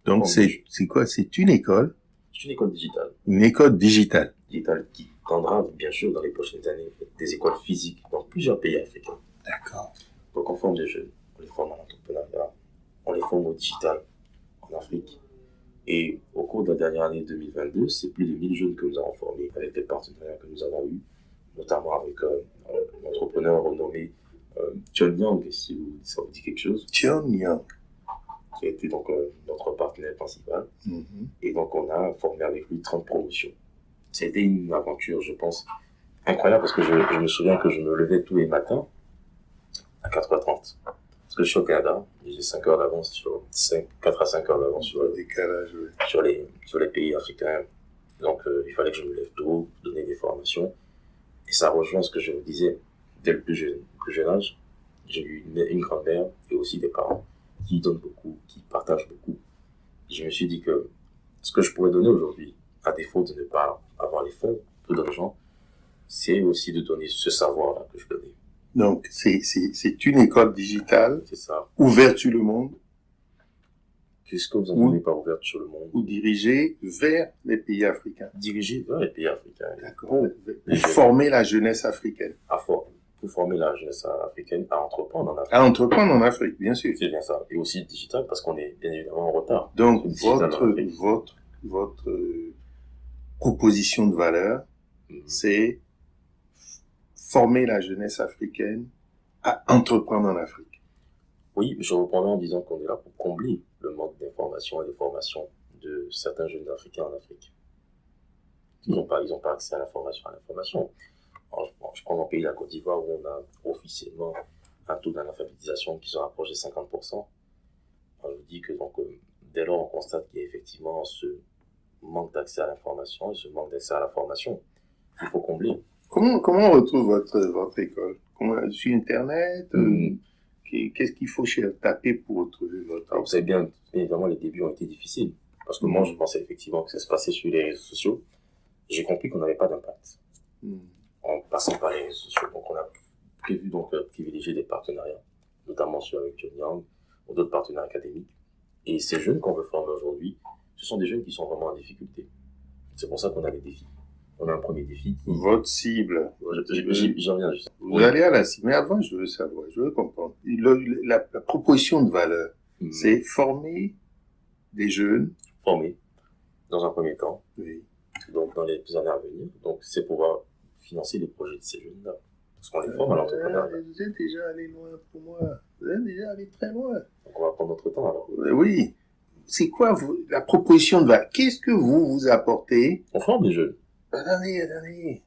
A: Donc, c'est quoi? C'est une école?
B: C'est une école digitale.
A: Une école digitale.
B: Digitale qui tendra, bien sûr, dans les prochaines années, des écoles physiques dans plusieurs pays africains.
A: D'accord.
B: Donc, on forme des jeunes. On les forme à l'entrepreneuriat. On les forme au digital en Afrique. Et au cours de la dernière année 2022, c'est plus de 1000 jeunes que nous avons formés avec les partenariats que nous avons eus, notamment avec un entrepreneur renommé John Young, si ça vous dit quelque chose.
A: John Young.
B: qui a été donc notre partenaire principal.
A: Mhm.
B: Et donc, on a formé avec lui 30 promotions. C'était une aventure, je pense, incroyable parce que je me souviens que je me levais tous les matins à 4h30. Parce que je suis au Canada, j'ai 5 heures d'avance 4 à 5 heures d'avance
A: Le décalage, oui.
B: sur les pays africains. Donc, il fallait que je me lève tôt, donner des formations. Et ça rejoint ce que je vous disais dès le plus jeune âge. J'ai eu une grand-mère et aussi des parents qui donnent beaucoup, qui partagent beaucoup. Et je me suis dit que ce que je pourrais donner aujourd'hui, à défaut de ne pas avoir les fonds, peu d'argent, c'est aussi de donner ce savoir-là que je donnais.
A: Donc, c'est une école digitale
B: C'est ça.
A: ouverte sur le monde
B: Qu'est-ce que vous entendez par ouverte sur le monde?
A: ou dirigée vers les pays africains.
B: Dirigée vers les pays africains.
A: D'accord.
B: Pour
A: Pour former la jeunesse africaine.
B: Pour former la jeunesse africaine à entreprendre en Afrique.
A: À entreprendre en Afrique, bien sûr.
B: C'est bien ça. Et aussi digital, parce qu'on est bien évidemment en retard.
A: Donc,
B: Digital en Afrique.
A: votre proposition de valeur, c'est former la jeunesse africaine à entreprendre en Afrique.
B: Oui, je reprendrai en disant qu'on est là pour combler le manque d'information et de formation de certains jeunes Africains en Afrique. Ils n'ont pas accès à l'information. Je prends mon pays, la Côte d'Ivoire, où on a officiellement un taux d'analphabétisation qui se rapproche de 50%. Je vous dis que donc, dès lors, on constate qu'il y a effectivement ce manque d'accès à l'information et ce manque d'accès à la formation qu'il faut combler.
A: Comment on retrouve votre école? Sur Internet? Qu'est-ce qu'il faut taper pour retrouver votre école?
B: Vous savez bien évidemment, les débuts ont été difficiles. Parce que moi, je pensais effectivement que ça se passait sur les réseaux sociaux. J'ai compris qu'on n'avait pas d'impact. En passant par les réseaux sociaux, donc on a prévu privilégier des partenariats, notamment avec John Young ou d'autres partenaires académiques. Et ces jeunes qu'on veut former aujourd'hui, ce sont des jeunes qui sont vraiment en difficulté. C'est pour ça qu'on a des défis. On a un premier défi.
A: Votre cible.
B: J'en viens juste.
A: Vous allez à la cible. Mais avant, je veux savoir, je veux comprendre. La proposition de valeur, c'est former des jeunes.
B: Former, dans un premier temps.
A: Oui.
B: Donc, dans les années à venir. Donc, c'est pouvoir financer les projets de ces jeunes-là. Parce qu'on les forme à l'entrepreneuriat.
A: Vous êtes déjà allé loin pour moi. Vous êtes déjà allé très loin.
B: Donc, on va prendre notre temps alors.
A: Oui. C'est quoi la proposition de valeur? Qu'est-ce que vous apportez?
B: On forme les jeunes.
A: Attendez.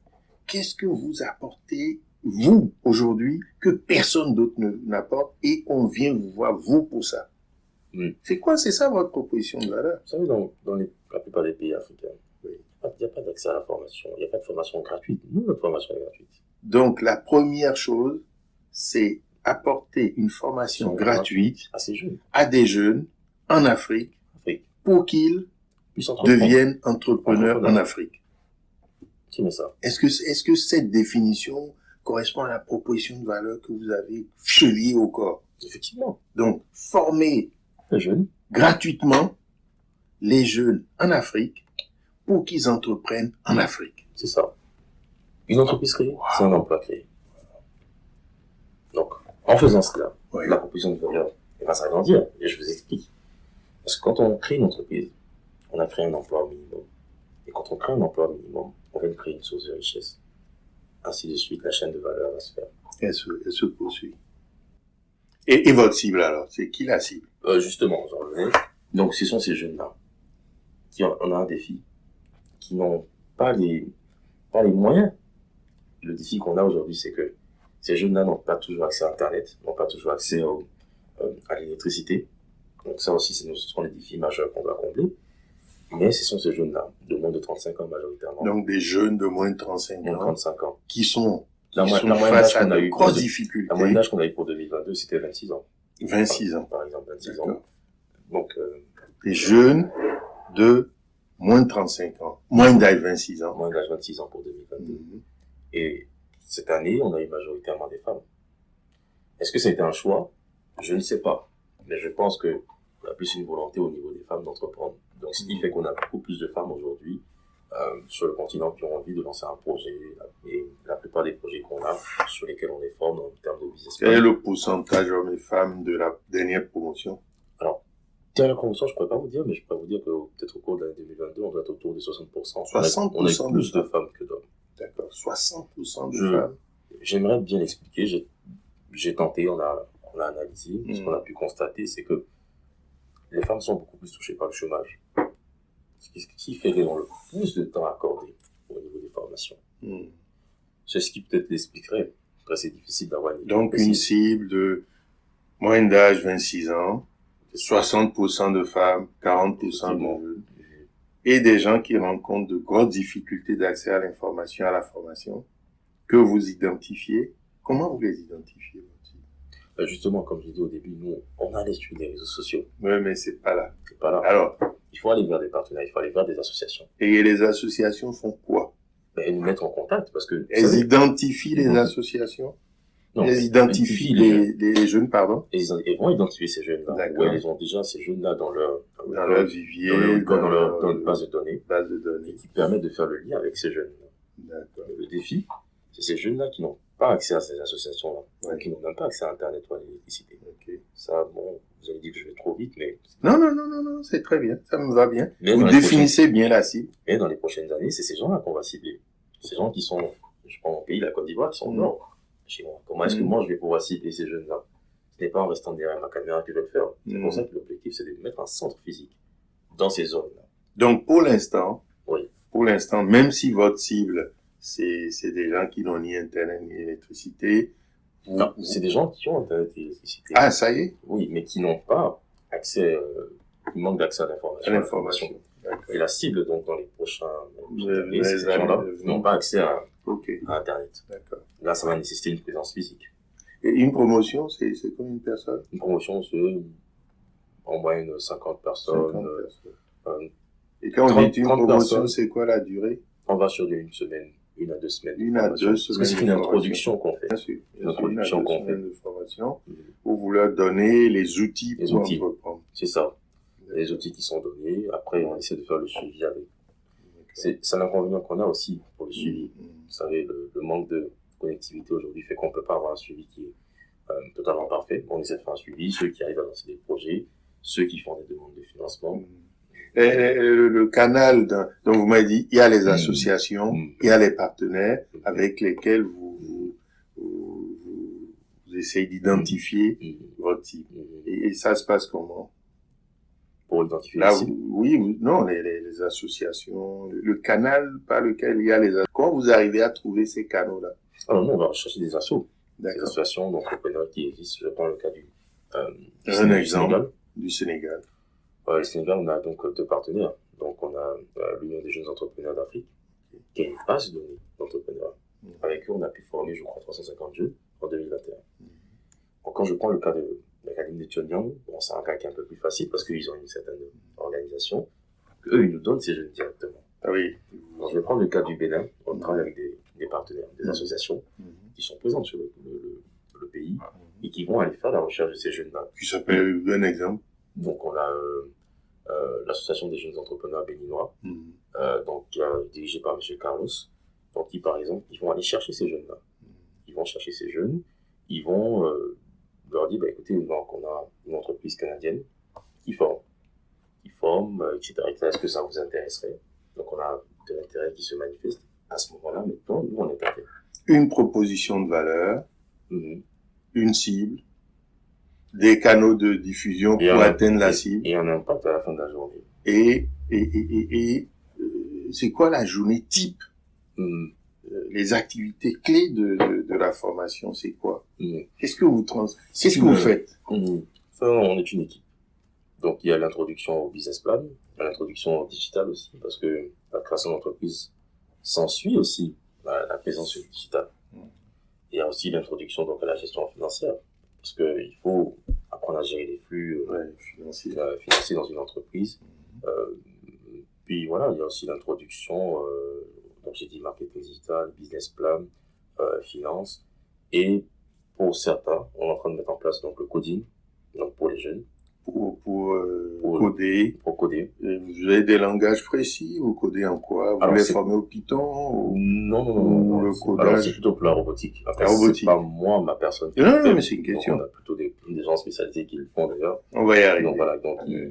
A: Qu'est-ce que vous apportez, vous, aujourd'hui, que personne d'autre n'apporte et on vient vous voir, vous, pour ça?
B: Oui.
A: C'est ça votre proposition de valeur?
B: Vous savez, dans la plupart des pays africains, il n'y a pas d'accès à la formation. Il n'y a pas de formation gratuite. Nous, notre formation est gratuite.
A: Donc, la première chose, c'est apporter une formation gratuite
B: à ces jeunes,
A: à des jeunes en Afrique. Pour qu'ils deviennent entrepreneurs en Afrique.
B: C'est ça.
A: Est-ce que cette définition correspond à la proposition de valeur que vous avez chevillée au corps?
B: Effectivement.
A: Donc, former
B: les jeunes
A: gratuitement les jeunes en Afrique pour qu'ils entreprennent en Afrique.
B: C'est ça. Une entreprise créée, c'est un emploi créé. Donc, en faisant cela, la proposition de valeur va s'agrandir. Et je vous explique. Parce que quand on crée une entreprise, on a créé un emploi au minimum. Et quand on crée un emploi au minimum, on vient de créer une source de richesse. Ainsi de suite, la chaîne de valeur va se faire.
A: Elle se poursuit. Et votre cible alors, c'est qui la cible?
B: Justement, j'en revenais. Donc, ce sont ces jeunes-là on a un défi, qui n'ont pas les moyens. Le défi qu'on a aujourd'hui, c'est que ces jeunes-là n'ont pas toujours accès à Internet, n'ont pas toujours accès à l'électricité. Donc ça aussi, ce sont les défis majeurs qu'on doit combler. Mais ce sont ces jeunes-là, de moins de 35 ans majoritairement.
A: Donc des jeunes de moins de 35 ans. Qui sont face à de grosses difficultés.
B: La moyenne d'âge qu'on a eu pour 2022, c'était 26 ans.
A: 26 ans.
B: Par exemple, 26 ans. Donc,
A: des jeunes de moins de 35 ans. Moins d'âge 26 ans.
B: Moins d'âge 26 ans pour 2022. Et cette année, on a eu majoritairement des femmes. Est-ce que ça a été un choix? Je ne sais pas. Mais je pense qu'il y a plus une volonté au niveau des femmes d'entreprendre. Donc, ce qui fait qu'on a beaucoup plus de femmes aujourd'hui sur le continent qui ont envie de lancer un projet. Et la plupart des projets qu'on a, sur lesquels on est fort en termes de business.
A: Quel est le pourcentage hommes et femmes de la dernière promotion?
B: Alors, dernière promotion, je ne pourrais pas vous dire, mais je pourrais vous dire que peut-être au cours de l'année 2022, on doit être autour de 60%.
A: 60%
B: on a plus de femmes que d'hommes.
A: D'accord, 60% de femmes.
B: J'aimerais bien l'expliquer. J'ai tenté, on a analysé. Ce qu'on a pu constater, c'est que les femmes sont beaucoup plus touchées par le chômage. Ce qui fait qu'elles ont le plus de temps accordé au niveau des formations. C'est ce qui peut-être l'expliquerait. Après, c'est difficile d'avoir une
A: Donc, une cible de moyenne d'âge 26 ans, 60% de femmes, 40% de jeunes, et des gens qui rencontrent de grosses difficultés d'accès à l'information, à la formation, que vous identifiez. Comment vous les identifiez?
B: Justement, comme je dit au début, nous, on a l'étude des réseaux sociaux.
A: Oui, mais c'est pas là.
B: C'est pas là.
A: Alors,
B: il faut aller vers des partenaires, il faut aller vers des associations.
A: Et les associations font quoi?
B: Elles nous mettent en contact parce que...
A: Elles identifient les associations?
B: Non,
A: elles identifient les jeunes, pardon?
B: Elles vont identifier ces jeunes-là.
A: D'accord.
B: Elles ont déjà ces jeunes-là dans leur
A: vivier,
B: dans leur base de données.
A: Base de données.
B: Et qui permettent de faire le lien avec ces jeunes-là.
A: D'accord.
B: Le défi, c'est ces jeunes-là qui n'ont pas accès à ces associations-là.
A: Ouais.
B: Qui n'ont même pas accès à Internet ou à l'électricité.
A: Okay.
B: Ça, bon, vous allez dire que je vais trop vite, mais...
A: Non, c'est très bien. Ça me va bien.
B: Mais
A: vous définissez bien la cible.
B: Et dans les prochaines années, c'est ces gens-là qu'on va cibler. Ces gens qui sont, je prends mon pays, la Côte d'Ivoire, qui sont au nord, chez moi. Comment est-ce que moi, je vais pouvoir cibler ces jeunes-là? Ce n'est pas en restant derrière ma caméra que je vais le faire. C'est pour ça que l'objectif, c'est de mettre un centre physique dans ces zones-là.
A: Donc, pour l'instant,
B: oui.
A: Même si votre cible, c'est des gens qui n'ont ni Internet ni électricité.
B: Non, c'est des gens qui ont Internet et électricité.
A: Ah, ça y est?
B: Oui, mais qui n'ont pas accès, qui manquent d'accès à l'information. Et la cible, donc, dans les prochaines années, c'est ces gens-là qui n'ont pas accès à Internet.
A: D'accord.
B: Là, ça va nécessiter une présence physique.
A: Et une promotion, c'est combien de personnes?
B: Une promotion, c'est en moyenne 50 personnes.
A: 50 personnes. Et quand on dit une promotion, c'est quoi la durée?
B: On va sur une semaine, 1 à 2 semaines.
A: 1 à 2 semaines.
B: Parce que c'est une introduction qu'on fait.
A: Bien sûr.
B: Une introduction qu'on fait.
A: De formation, où vous leur donnez les outils pour entreprendre.
B: C'est ça. Les outils qui sont donnés. Après, on essaie de faire le suivi avec. C'est l'inconvénient qu'on a aussi pour le suivi. Vous savez, le manque de connectivité aujourd'hui fait qu'on ne peut pas avoir un suivi qui est totalement parfait. On essaie de faire un suivi, ceux qui arrivent à lancer des projets, ceux qui font des demandes de financement.
A: Le canal dont vous m'avez dit, il y a les associations, il y a les partenaires avec lesquels vous essayez d'identifier votre cible. Et ça se passe comment?
B: Pour identifier
A: là,
B: les cibles.
A: Les associations, le canal par lequel il y a les associations. Comment vous arrivez à trouver ces canaux-là?
B: Alors nous, on va rechercher des assos. Des associations d'entrepreneurs qui existent. Je prends le cas
A: un exemple du Sénégal.
B: Le Sénégal, on a donc 2 partenaires. Donc, on a l'Union des jeunes entrepreneurs d'Afrique, qui est une base de données d'entrepreneurs. Avec eux, on a pu former, je crois, 350 jeunes en 2021. Donc, quand je prends le cas de l'Académie de Tionyang, bon, c'est un cas qui est un peu plus facile parce qu'ils ont une certaine organisation. Eux, ils nous donnent ces jeunes directement.
A: Ah oui.
B: Donc, je vais prendre le cas du Bénin. On travaille avec des partenaires, des associations qui sont présentes sur le pays et qui vont aller faire la recherche de ces jeunes-là.
A: Qui s'appelle un exemple?
B: Donc, on a l'association des jeunes entrepreneurs béninois, donc dirigée par M. Carlos, donc qui par exemple, ils vont aller chercher ces jeunes-là. Ils vont chercher ces jeunes, ils vont leur dire, écoutez, donc on a une entreprise canadienne qui forme, etc. Est-ce que ça vous intéresserait? Donc on a de l'intérêt qui se manifeste. À ce moment-là, maintenant, nous on est prêts.
A: Une proposition de valeur, une cible, des canaux de diffusion pour atteindre la cible.
B: Et un impact à la fin de la journée.
A: Et c'est quoi la journée type? Les activités clés de la formation, c'est quoi? Qu'est-ce que vous faites?
B: Ça, on est une équipe. Donc, il y a l'introduction au business plan, l'introduction au digital aussi, parce que la création d'entreprise s'ensuit aussi la présence sur le digital. Il y a aussi l'introduction donc à la gestion financière. Parce qu'il faut apprendre à gérer les flux financiers dans une entreprise. Puis voilà, il y a aussi l'introduction, donc j'ai dit marketing digital, business plan, finance. Et pour certains, on est en train de mettre en place donc le coding, donc pour les jeunes.
A: Pour coder.
B: Pour coder.
A: Vous avez des langages précis? Vous codez en quoi? Vous les formez au Python?
B: Non.
A: Le codage.
B: Alors c'est plutôt pour la robotique. Après, c'est pas moi, ma personne.
A: Non, mais c'est une question.
B: Donc, on a plutôt des gens spécialisés qui le font d'ailleurs.
A: On va y arriver.
B: Donc voilà.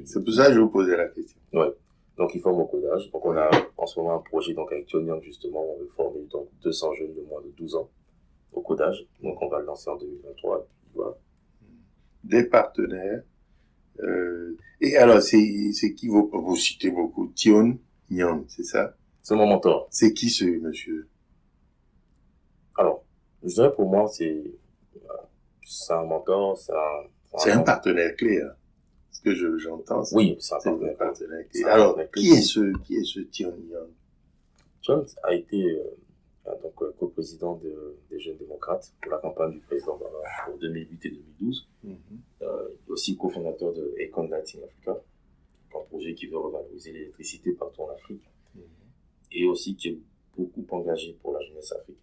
A: C'est pour ça que je vous posais la question.
B: Ouais. Donc ils forment au codage. Donc on a en ce moment un projet donc avec Tionyang justement, on veut former donc 200 jeunes de moins de 12 ans au codage. Donc on va le lancer en 2023. Et puis, voilà.
A: Des partenaires. Et alors, c'est qui vous citez beaucoup? Tion Nyan, c'est ça?
B: C'est mon mentor.
A: C'est qui ce monsieur?
B: Alors, je dirais pour moi, c'est un mentor,
A: C'est un partenaire clé, hein. Ce que j'entends,
B: oui, c'est un
A: partenaire clé. Alors, qui est ce Tion Nyan?
B: John a été donc co-président des Jeunes démocrates pour la campagne du président Obama pour 2008 et 2012. Il est aussi cofondateur de Econ Latin Africa, un projet qui veut revaloriser l'électricité partout en Afrique, et aussi qui est beaucoup engagé pour la jeunesse africaine.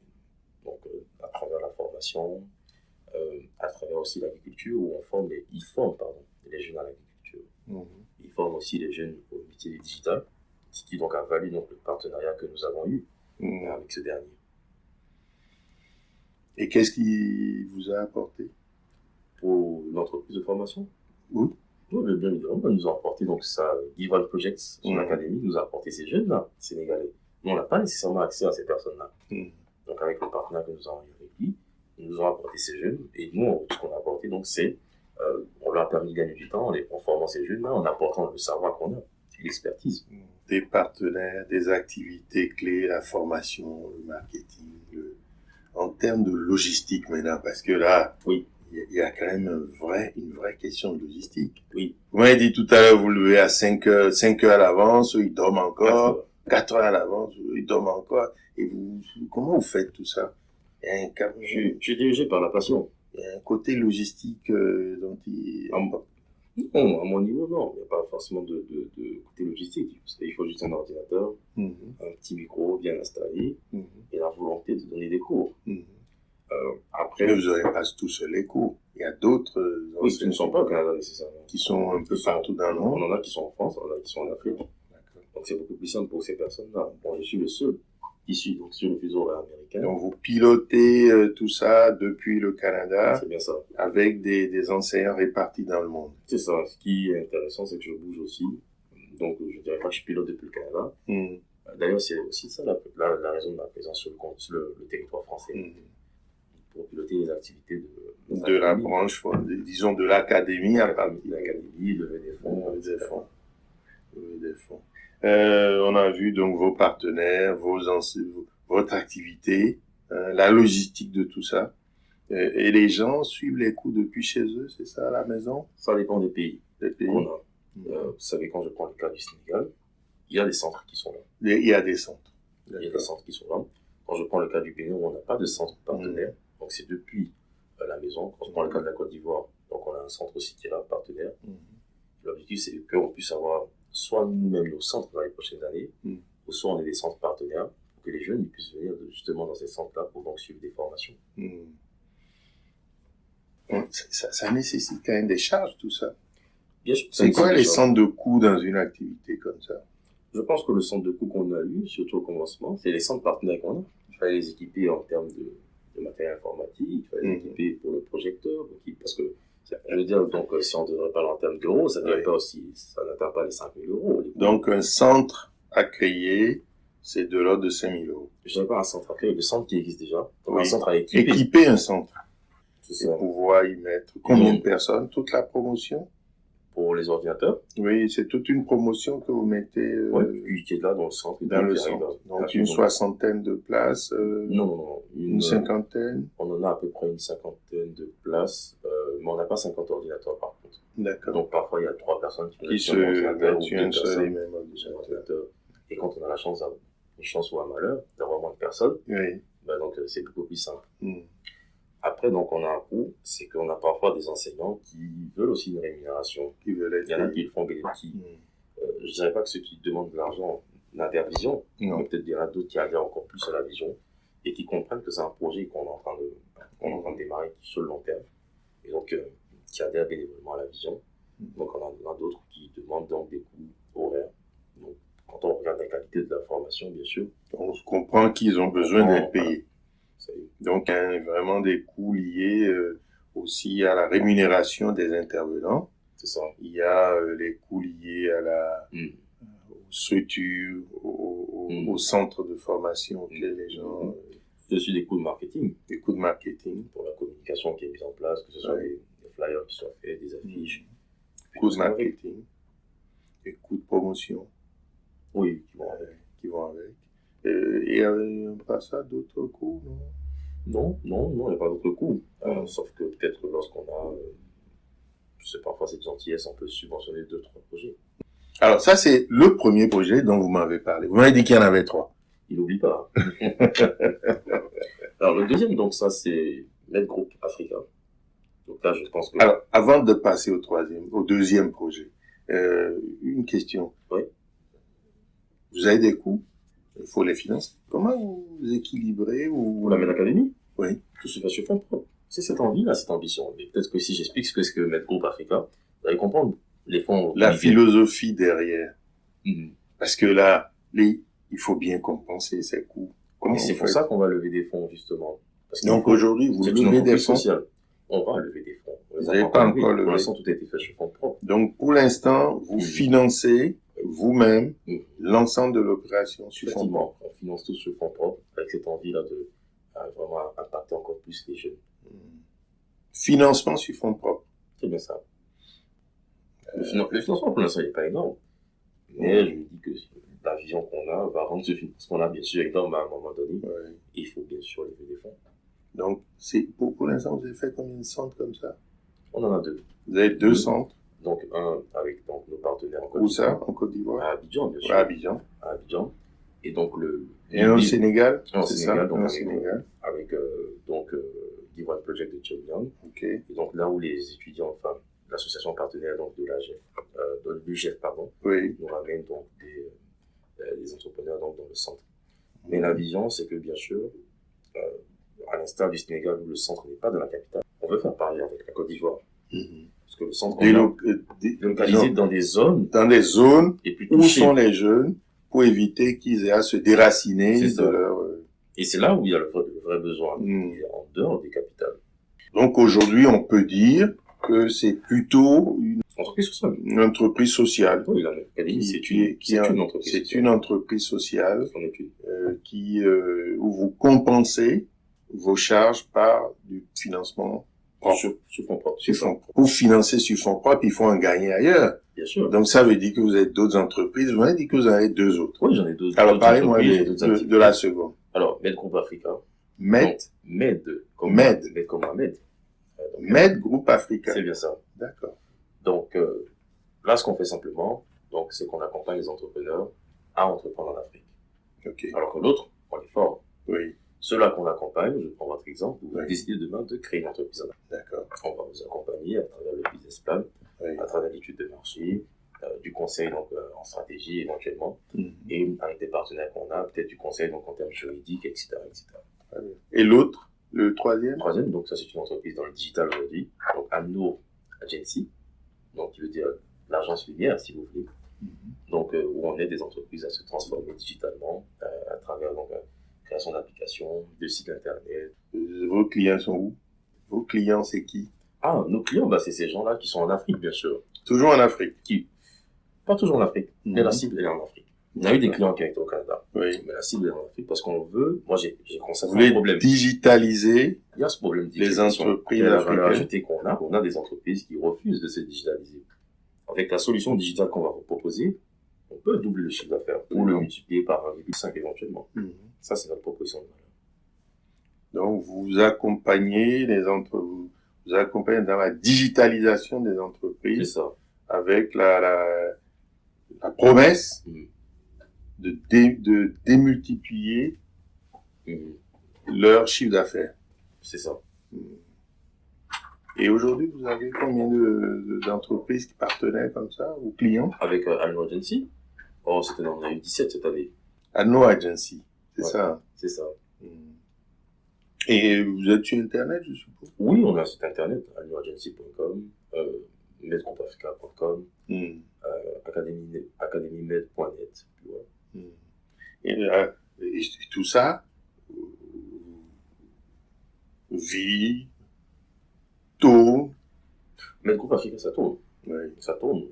B: Donc, à travers la formation, à travers aussi l'agriculture, où il forme les jeunes à l'agriculture. Il forme aussi les jeunes au métier du digital, ce qui donc a valu donc, le partenariat que nous avons eu avec ce dernier.
A: Et qu'est-ce qu'il vous a apporté?
B: Pour l'entreprise de formation?
A: Oui.
B: Oui, bien évidemment, il nous a apporté donc ça, Gival Projects, son académie, nous a apporté ces jeunes-là, sénégalais. Nous, on n'a pas nécessairement accès à ces personnes-là. Donc, avec le partenaire que nous avons eu avec lui, ils nous ont apporté ces jeunes, et nous, ce qu'on a apporté, donc, c'est, on leur a permis de gagner du temps en formant ces jeunes-là, en apportant le savoir qu'on a, l'expertise.
A: Des partenaires, des activités clés, la formation, le marketing, en termes de logistique maintenant, parce que là,
B: oui,
A: il y a quand même une vraie question de logistique.
B: Oui.
A: Vous m'avez dit tout à l'heure, vous levez à 5 heures à l'avance, ils dorment encore, 4 heures à l'avance, ils dorment encore, et comment vous faites tout ça?
B: Je suis dirigé par la passion.
A: Il y a un côté logistique dont
B: Non, à mon niveau, non. Il n'y a pas forcément de côté logistique. Parce qu'il faut juste un ordinateur, un petit micro bien installé, et la volonté de donner des cours.
A: Après, vous n'aurez pas tout seul les cours. Il y a d'autres
B: qui ne sont pas au Canada nécessairement.
A: Qui sont un peu partout dans le monde.
B: On en a qui sont en France, on en a qui sont en Afrique. Donc c'est beaucoup plus simple pour ces personnes-là. Bon, je suis le seul issu donc sur le fuseau horaire américain.
A: Donc vous pilotez tout ça depuis le Canada.
B: C'est bien ça.
A: Avec des enseignants répartis dans le monde.
B: C'est ça. Ce qui est intéressant, c'est que je bouge aussi. Donc je dirais pas que je pilote depuis le Canada. D'ailleurs, c'est aussi ça la raison de ma présence sur le territoire français. Pour piloter les activités
A: de la branche, disons de l'académie à partir
B: de l'académie, lever des fonds.
A: On a vu donc vos partenaires, votre activité, la logistique de tout ça. Et les gens suivent les cours depuis chez eux, c'est ça, à la maison?
B: Ça dépend des pays.
A: On
B: a. Vous savez, quand je prends le cas du Sénégal, il y a des centres qui sont là.
A: Il y a des centres.
B: Il y a des centres qui sont là. Quand je prends le cas du Bénin, on n'a pas de centre partenaire. Donc c'est depuis la maison. Quand je prends le cas de la Côte d'Ivoire, donc on a un centre aussi qui est là, partenaire. L'objectif, c'est qu'on puisse avoir soit nous-mêmes nos centres dans les prochaines années, ou soit on ait des centres partenaires pour que les jeunes ils puissent venir justement dans ces centres-là pour donc suivre des formations.
A: Ça nécessite quand même des charges, tout ça.
B: Bien sûr.
A: C'est quoi les centres de coûts dans une activité comme ça?
B: Je pense que le centre de coûts qu'on a eu, surtout au commencement, c'est les centres partenaires qu'on a. Il fallait les équiper en termes de matériel informatique, il fallait les équiper pour le projecteur, parce que, je veux dire, donc, si on devrait parler en termes d'euros, ça n'atteint pas les 5 000 euros.
A: Donc, un centre à créer, c'est de l'ordre de 5 000 euros.
B: Je dirais pas un centre à créer, le centre qui existe déjà. Un centre à équiper.
A: Équiper un centre. Et pouvoir y mettre combien de personnes? Toute la promotion?
B: Pour les ordinateurs?
A: Oui, c'est toute une promotion que vous mettez.
B: Oui, qui est là dans le centre.
A: Donc une soixantaine de places.
B: Non.
A: Une cinquantaine.
B: On en a à peu près une cinquantaine de places, mais on n'a pas 50 ordinateurs par contre.
A: D'accord.
B: Donc parfois il y a 3 personnes qui
A: se mettent sur un seul et même ordinateur.
B: Et quand on a la chance, une chance ou un malheur, d'avoir moins de personnes, donc c'est beaucoup plus simple. Après, donc, on a un coût, c'est qu'on a parfois des enseignants qui veulent aussi une rémunération. Il y en a qui le font bénéficier. Je dirais pas que ceux qui demandent de l'argent n'adhèrent vision, mais peut-être il y en a d'autres qui adhèrent encore plus à la vision et qui comprennent que c'est un projet qu'on est en train de démarrer sur le long terme. Et donc, qui adhèrent bénévolement à la vision. Donc, on a d'autres qui demandent donc des coûts horaires. Donc, quand on regarde la qualité de la formation, bien sûr.
A: On se comprend qu'ils ont besoin d'être payés. Donc, vraiment des coûts liés aussi à la rémunération des intervenants.
B: C'est ça.
A: Il y a les coûts liés à aux structures, au centre de formation auquel les gens...
B: Il y a aussi des coûts de marketing.
A: Des coûts de marketing.
B: Pour la communication qui est mise en place, que ce soit des flyers qui soient faits, des affiches.
A: coûts de
B: ça va avec.
A: marketing, des coûts de promotion
B: Oui, qui vont avec.
A: qui vont avec. Et pas ça, d'autres coûts, non?
B: Non, il n'y a pas d'autre coût. Sauf que peut-être que lorsqu'on a, je sais, parfois cette gentillesse, on peut subventionner 2-3 projets.
A: Alors ça, c'est le premier projet dont vous m'avez parlé. Vous m'avez dit qu'il y en avait 3.
B: Il n'oublie pas. Alors le deuxième, donc ça, c'est Med Group Africa. Donc là, je pense que...
A: Alors, avant de passer au deuxième projet, une question.
B: Oui.
A: Vous avez des coûts? Il faut les financer. Comment vous équilibrez
B: Pour la Med Academy,
A: Oui.
B: tout se fait sur fonds propres. C'est cette envie-là, cette ambition. Mais peut-être que si j'explique ce que c'est que Med Group Africa, vous allez comprendre les fonds...
A: La philosophie derrière.
B: Mhm.
A: Parce que là, il faut bien compenser ces coûts.
B: Et c'est pour ça qu'on va lever des fonds, justement. Parce que
A: donc aujourd'hui, vous levez des fonds.
B: Sociale. On va lever des fonds.
A: Vous n'avez pas encore levé.
B: Pour l'instant, tout a été fait sur fonds propres.
A: Donc pour l'instant, vous financez vous-même l'ensemble de l'opération sur fonds propres.
B: On finance tout sur fonds propres avec cette envie-là de vraiment impacter encore plus les jeunes.
A: Financement sur fonds propres.
B: C'est bien ça. Le financement, pour l'instant, il n'est pas énorme. Mais je me dis que la vision qu'on a va rendre ce financement-là, bien sûr, énorme à un moment donné.
A: Ouais.
B: Il faut bien sûr lever des fonds.
A: Donc, pour l'instant, vous avez fait combien de centres comme ça?
B: On en a 2.
A: Vous avez 2 centres.
B: Donc, un avec nos partenaires en Côte
A: Où ça?
B: d'Ivoire.
A: En Côte d'Ivoire?
B: À Abidjan, bien sûr.
A: À Abidjan.
B: À Abidjan. Et donc,
A: Et un au Sénégal?
B: En
A: C'est
B: Sénégal,
A: ça?
B: donc
A: Un au
B: avec,
A: Sénégal.
B: avec Divoire Project de Tchoubian.
A: Ok.
B: Et donc, là où les étudiants, enfin, l'association partenaire donc, de l'UGF,
A: Oui.
B: nous ramène donc des entrepreneurs donc, dans le centre. Mais la vision, c'est que bien sûr, à l'instar du Sénégal où le centre n'est pas dans la capitale, on veut faire pareil avec la Côte d'Ivoire. Parce que le centre est localisé dans des zones
A: et plus où
B: touchées.
A: sont les jeunes pour éviter qu'ils aient à se déraciner de leur...
B: Et c'est là où il y a le vrai besoin, en dehors des capitales.
A: Donc aujourd'hui, on peut dire que c'est plutôt une entreprise sociale.
B: Oui, l'académie, c'est une entreprise sociale.
A: C'est une entreprise sociale où vous compensez vos charges par du financement
B: sur fonds propres.
A: Pour financer sur fonds propres, il faut en gagner ailleurs.
B: Bien sûr.
A: Donc ça veut dire que vous avez d'autres entreprises. Vous m'avez dit que vous en avez 2 autres.
B: Oui, j'en ai 2 autres.
A: Alors parlez-moi de la seconde.
B: Alors, Med Group Africa.
A: Med
B: comme Ahmed.
A: Med Group Africa.
B: C'est bien ça.
A: D'accord.
B: Donc, là, ce qu'on fait simplement, donc, c'est qu'on accompagne les entrepreneurs à entreprendre en Afrique.
A: Okay.
B: Alors que l'autre, on est fort.
A: Oui.
B: Ceux-là qu'on accompagne, je prends votre exemple, vous décidez demain de créer une entreprise en Afrique.
A: D'accord.
B: On va vous accompagner à travers le business plan, à travers l'étude de marché, du conseil donc, en stratégie éventuellement, et avec des partenaires qu'on a, peut-être du conseil donc, en termes juridiques, etc.
A: Et l'autre, le troisième?
B: Troisième, donc ça c'est une entreprise dans le digital aujourd'hui, donc Amnour Agency, donc qui veut dire l'agence lumière si vous voulez, donc où on aide des entreprises à se transformer digitalement à travers donc création d'applications, de sites internet.
A: Vos clients sont où? Vos clients c'est qui?
B: Ah, nos clients, bah, c'est ces gens-là qui sont en Afrique bien sûr.
A: Toujours en Afrique?
B: Pas toujours en Afrique, mais la cible est en Afrique. On a eu des clients qui ont été au Canada,
A: mais
B: la cible est en Afrique parce qu'on veut, moi j'ai constaté
A: un problème. Digitaliser
B: il y a ce problème
A: les entreprises africaines.
B: On a des entreprises qui refusent de se digitaliser. Avec la solution digitale qu'on va vous proposer, on peut doubler le chiffre d'affaires ou le multiplier par 1,5 éventuellement. Ça, c'est notre proposition de valeur.
A: Donc, vous accompagnez vous accompagnez dans la digitalisation des entreprises.
B: C'est ça.
A: Avec la promesse de démultiplier leur chiffre d'affaires.
B: C'est ça.
A: Et aujourd'hui, vous avez combien d'entreprises partenaires comme ça, ou clients?
B: Avec Amnour Agency, on a eu 17 cette année.
A: Amnour Agency, c'est ça? Hein?
B: C'est ça.
A: Et vous êtes sur Internet, je suppose?
B: Oui, on a un site Internet, amnouragency.com, medgroupafrica.com, academymed.net.
A: Et tout ça, vie, tourne.
B: Med Group Africa, ça tourne.
A: Oui.
B: Ça tourne.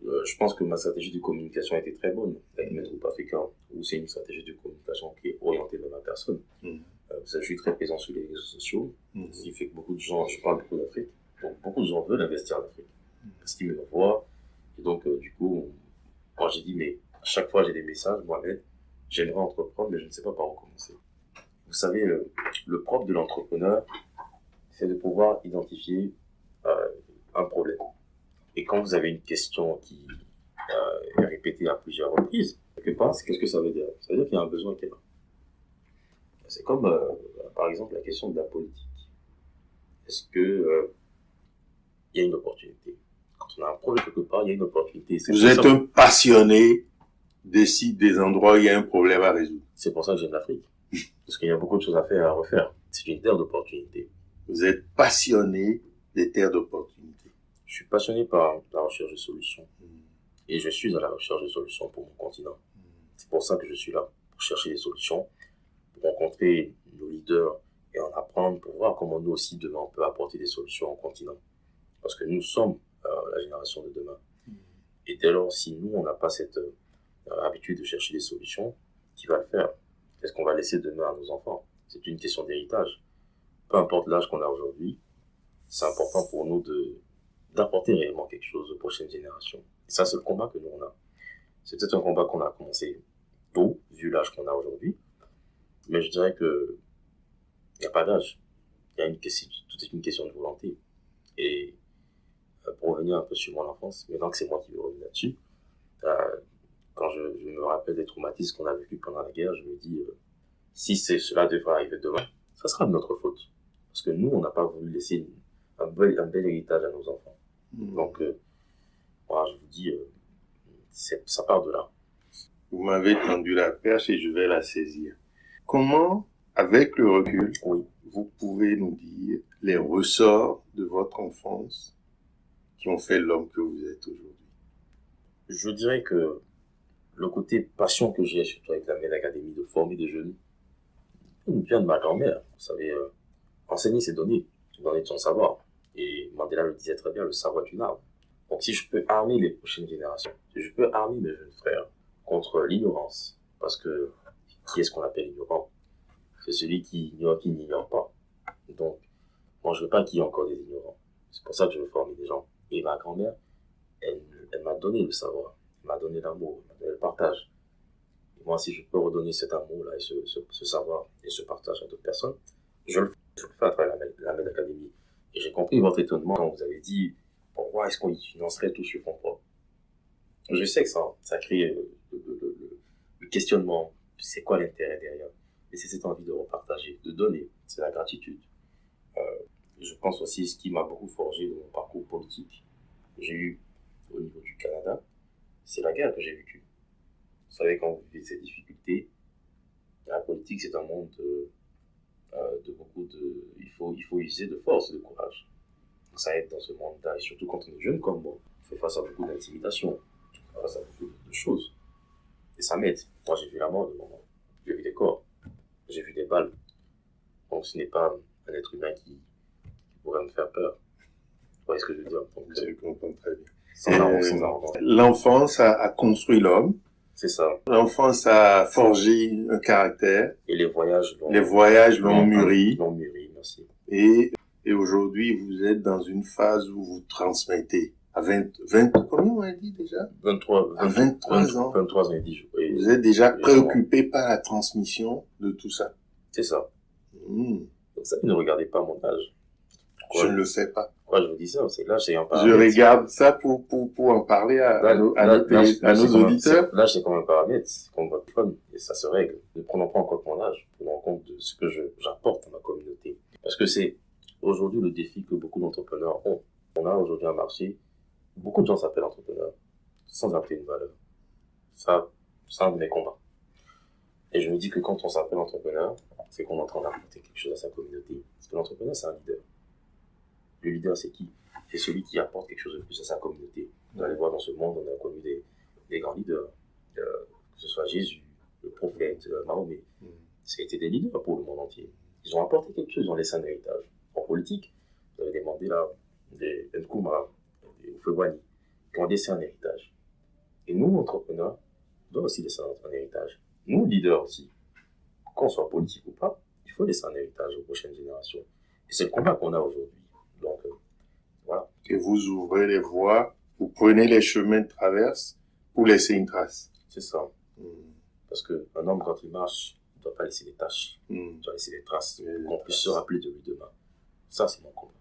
B: Je pense que ma stratégie de communication a été très bonne avec Med Group Africa, où c'est une stratégie de communication qui est orientée vers la personne. Je suis très présent sur les réseaux sociaux, ce qui fait que beaucoup de gens, je parle beaucoup d'Afrique, donc beaucoup de gens veulent investir en Afrique. parce qu'ils me voient. Et donc, du coup, moi j'ai dit, mais à chaque fois j'ai des messages, Mohamed, j'aimerais entreprendre, mais je ne sais pas par où commencer. Vous savez, le propre de l'entrepreneur, c'est de pouvoir identifier un problème. Et quand vous avez une question qui est répétée à plusieurs reprises, quelque part, qu'est-ce que ça veut dire? Ça veut dire qu'il y a un besoin qui est là. C'est comme, par exemple, la question de la politique. Est-ce que il y a une opportunité? Quand on a un problème quelque part, il y a une opportunité.
A: Vous êtes un passionné des sites, des endroits où il y a un problème à résoudre.
B: C'est pour ça que j'aime l'Afrique. Parce qu'il y a beaucoup de choses à faire et à refaire. C'est une terre d'opportunité.
A: Vous êtes passionné des terres d'opportunité.
B: Je suis passionné par la recherche de solutions. Et je suis à la recherche de solutions pour mon continent. C'est pour ça que je suis là, pour chercher des solutions, pour rencontrer nos leaders et en apprendre, pour voir comment nous aussi, demain, on peut apporter des solutions au continent. Parce que nous sommes la génération de demain. Et dès lors, si nous, on n'a pas cette habitude de chercher des solutions, qui va le faire? Qu'est-ce qu'on va laisser demain à nos enfants? C'est une question d'héritage. Peu importe l'âge qu'on a aujourd'hui, c'est important pour nous d'apporter réellement quelque chose aux prochaines générations. Et ça, c'est le combat que nous, on a. C'est peut-être un combat qu'on a commencé tôt, vu l'âge qu'on a aujourd'hui. Mais je dirais que il n'y a pas d'âge. Tout est une question de volonté. Et pour revenir un peu sur mon enfance, maintenant que c'est moi qui vais revenir là-dessus, quand je me rappelle des traumatismes qu'on a vécu pendant la guerre, je me dis, si cela devrait arriver demain, ça sera de notre faute. Parce que nous, on n'a pas voulu laisser un bel héritage à nos enfants. Donc, moi, je vous dis, ça part de là.
A: Vous m'avez tendu la perche et je vais la saisir. Comment, avec le recul,
B: Oui.
A: vous pouvez nous dire les ressorts de votre enfance qui ont fait l'homme que vous êtes aujourd'hui?
B: Je dirais que le côté passion que j'ai, surtout avec la Med Academy, de former des jeunes, vient de ma grand-mère. Vous savez, enseigner, c'est donner de son savoir. Et Mandela le disait très bien, le savoir est une arme. Donc si je peux armer les prochaines générations, si je peux armer mes jeunes frères contre l'ignorance, parce que qui est-ce qu'on appelle ignorant? C'est celui qui ignore, qui n'ignore pas. Donc, moi je veux pas qu'il y ait encore des ignorants. C'est pour ça que je veux former des gens. Et ma grand-mère, elle m'a donné le savoir, elle m'a donné l'amour, elle m'a donné le partage. Et moi, si je peux redonner cet amour-là et ce savoir et ce partage à d'autres personnes, je le fais à travers la Med Academy. Et j'ai compris votre étonnement quand vous avez dit pourquoi est-ce qu'on y financerait tout sur fonds propres. Je sais que ça crée le questionnement, c'est quoi l'intérêt derrière. Et c'est cette envie de repartager, de donner, c'est la gratitude. Je pense aussi ce qui m'a beaucoup forgé dans mon parcours politique que j'ai eu au niveau du Canada, c'est la guerre que j'ai vécue. Vous savez, quand vous vivez ces difficultés, la politique c'est un monde de beaucoup de... Il faut user de force et de courage. Donc ça aide dans ce monde-là, et surtout quand on est jeune comme moi, on fait face à beaucoup d'intimidation, on fait face à beaucoup de choses. Et ça m'aide. Moi j'ai vu la mort de moment, j'ai vu des corps, j'ai vu des balles. Donc ce n'est pas un être humain qui pourrait me faire peur. Vous voyez ce que je veux dire? Donc,
A: Je comprends très bien.
B: sans arrogance.
A: L'enfance a construit l'homme.
B: C'est ça.
A: L'enfance a forgé un caractère.
B: Et les voyages
A: l'ont mûri.
B: L'ont mûri, merci.
A: Et aujourd'hui, vous êtes dans une phase où vous transmettez. À 20 combien on a dit déjà?
B: 23 ans. 23 ans et 10 jours. Et
A: vous êtes déjà préoccupé par la transmission de tout ça.
B: C'est ça. Donc ça, ne regardez pas mon âge.
A: Je ne le sais pas.
B: Pourquoi je vous dis ça? C'est là, j'ai un
A: paramètre. Je regarde ça pour en parler à nos auditeurs.
B: Là, c'est comme un paramètre, c'est comme votre femme, et ça se règle. Ne prenons pas en compte mon âge, prenons en compte de ce que j'apporte à ma communauté. Parce que c'est aujourd'hui le défi que beaucoup d'entrepreneurs ont. On a aujourd'hui un marché, beaucoup de gens s'appellent entrepreneurs, sans appeler une valeur. Ça, c'est un de mes combats. Et je me dis que quand on s'appelle entrepreneur, c'est qu'on est en train d'apporter quelque chose à sa communauté. Parce que l'entrepreneur, c'est un leader. Le leader, c'est qui? C'est celui qui apporte quelque chose de plus à sa communauté. Vous allez voir dans ce monde, on a connu des grands leaders, que ce soit Jésus, le prophète, Mahomet. C'était des leaders pour le monde entier. Ils ont apporté quelque chose, ils ont laissé un héritage. En politique, vous avez des Mandela, des Nkrumah, des Houphouët-Boigny, qui ont laissé un héritage. Et nous, entrepreneurs, on doit aussi laisser un héritage. Nous, leaders aussi, qu'on soit politique ou pas, il faut laisser un héritage aux prochaines générations. Et c'est le combat qu'on a aujourd'hui. Donc, Voilà.
A: Et vous ouvrez les voies, vous prenez les chemins de traverse pour laisser une trace.
B: C'est ça. Parce qu'un homme, quand il marche, il ne doit pas laisser des taches. Il doit laisser des traces. Qu'on puisse se rappeler de lui demain. Ça, c'est mon combat.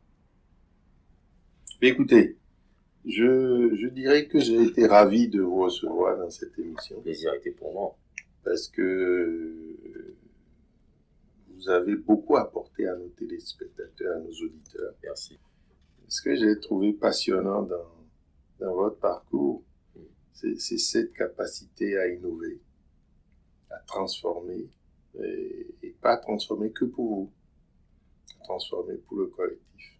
A: Écoutez, je dirais que j'ai été ravi de vous recevoir dans cette émission.
B: Le plaisir a été pour moi.
A: Parce que vous avez beaucoup apporté à nos téléspectateurs, à nos auditeurs.
B: Merci.
A: Ce que j'ai trouvé passionnant dans votre parcours, c'est cette capacité à innover, à transformer, et pas transformer que pour vous, transformer pour le collectif.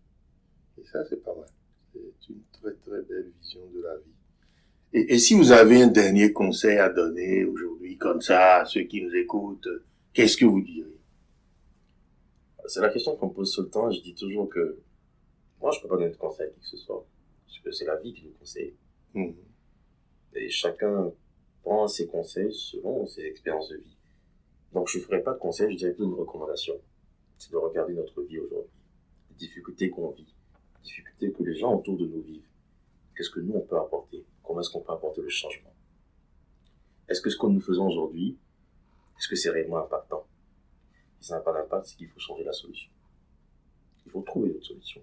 A: Et ça, c'est pas mal. C'est une très très belle vision de la vie. Et si vous avez un dernier conseil à donner aujourd'hui, comme ça, à ceux qui nous écoutent, qu'est-ce que vous direz?
B: C'est la question qu'on me pose tout le temps. Je dis toujours que moi, je ne peux pas donner de conseil à qui que ce soit. Parce que c'est la vie qui nous conseille. Et chacun prend ses conseils selon ses expériences de vie. Donc, je ne ferai pas de conseil, je dirais plutôt une recommandation. C'est de regarder notre vie aujourd'hui. Les difficultés qu'on vit, les difficultés que les gens autour de nous vivent. Qu'est-ce que nous, on peut apporter? Comment est-ce qu'on peut apporter le changement? Est-ce que ce que nous faisons aujourd'hui, est-ce que c'est réellement impactant? Si ça n'a pas d'impact, c'est qu'il faut changer la solution. Il faut trouver une autre solution.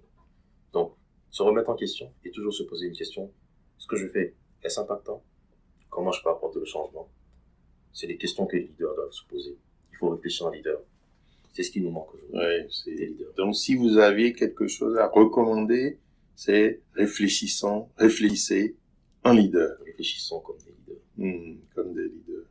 B: Donc, se remettre en question et toujours se poser une question. Ce que je fais, est-ce impactant? Comment je peux apporter le changement? C'est des questions que les leaders doivent se poser. Il faut réfléchir en leader. C'est ce qui nous manque aujourd'hui.
A: Ouais,
B: des leaders.
A: Donc, si vous aviez quelque chose à recommander, c'est réfléchissez en leader.
B: Réfléchissons comme des leaders.
A: Comme des leaders.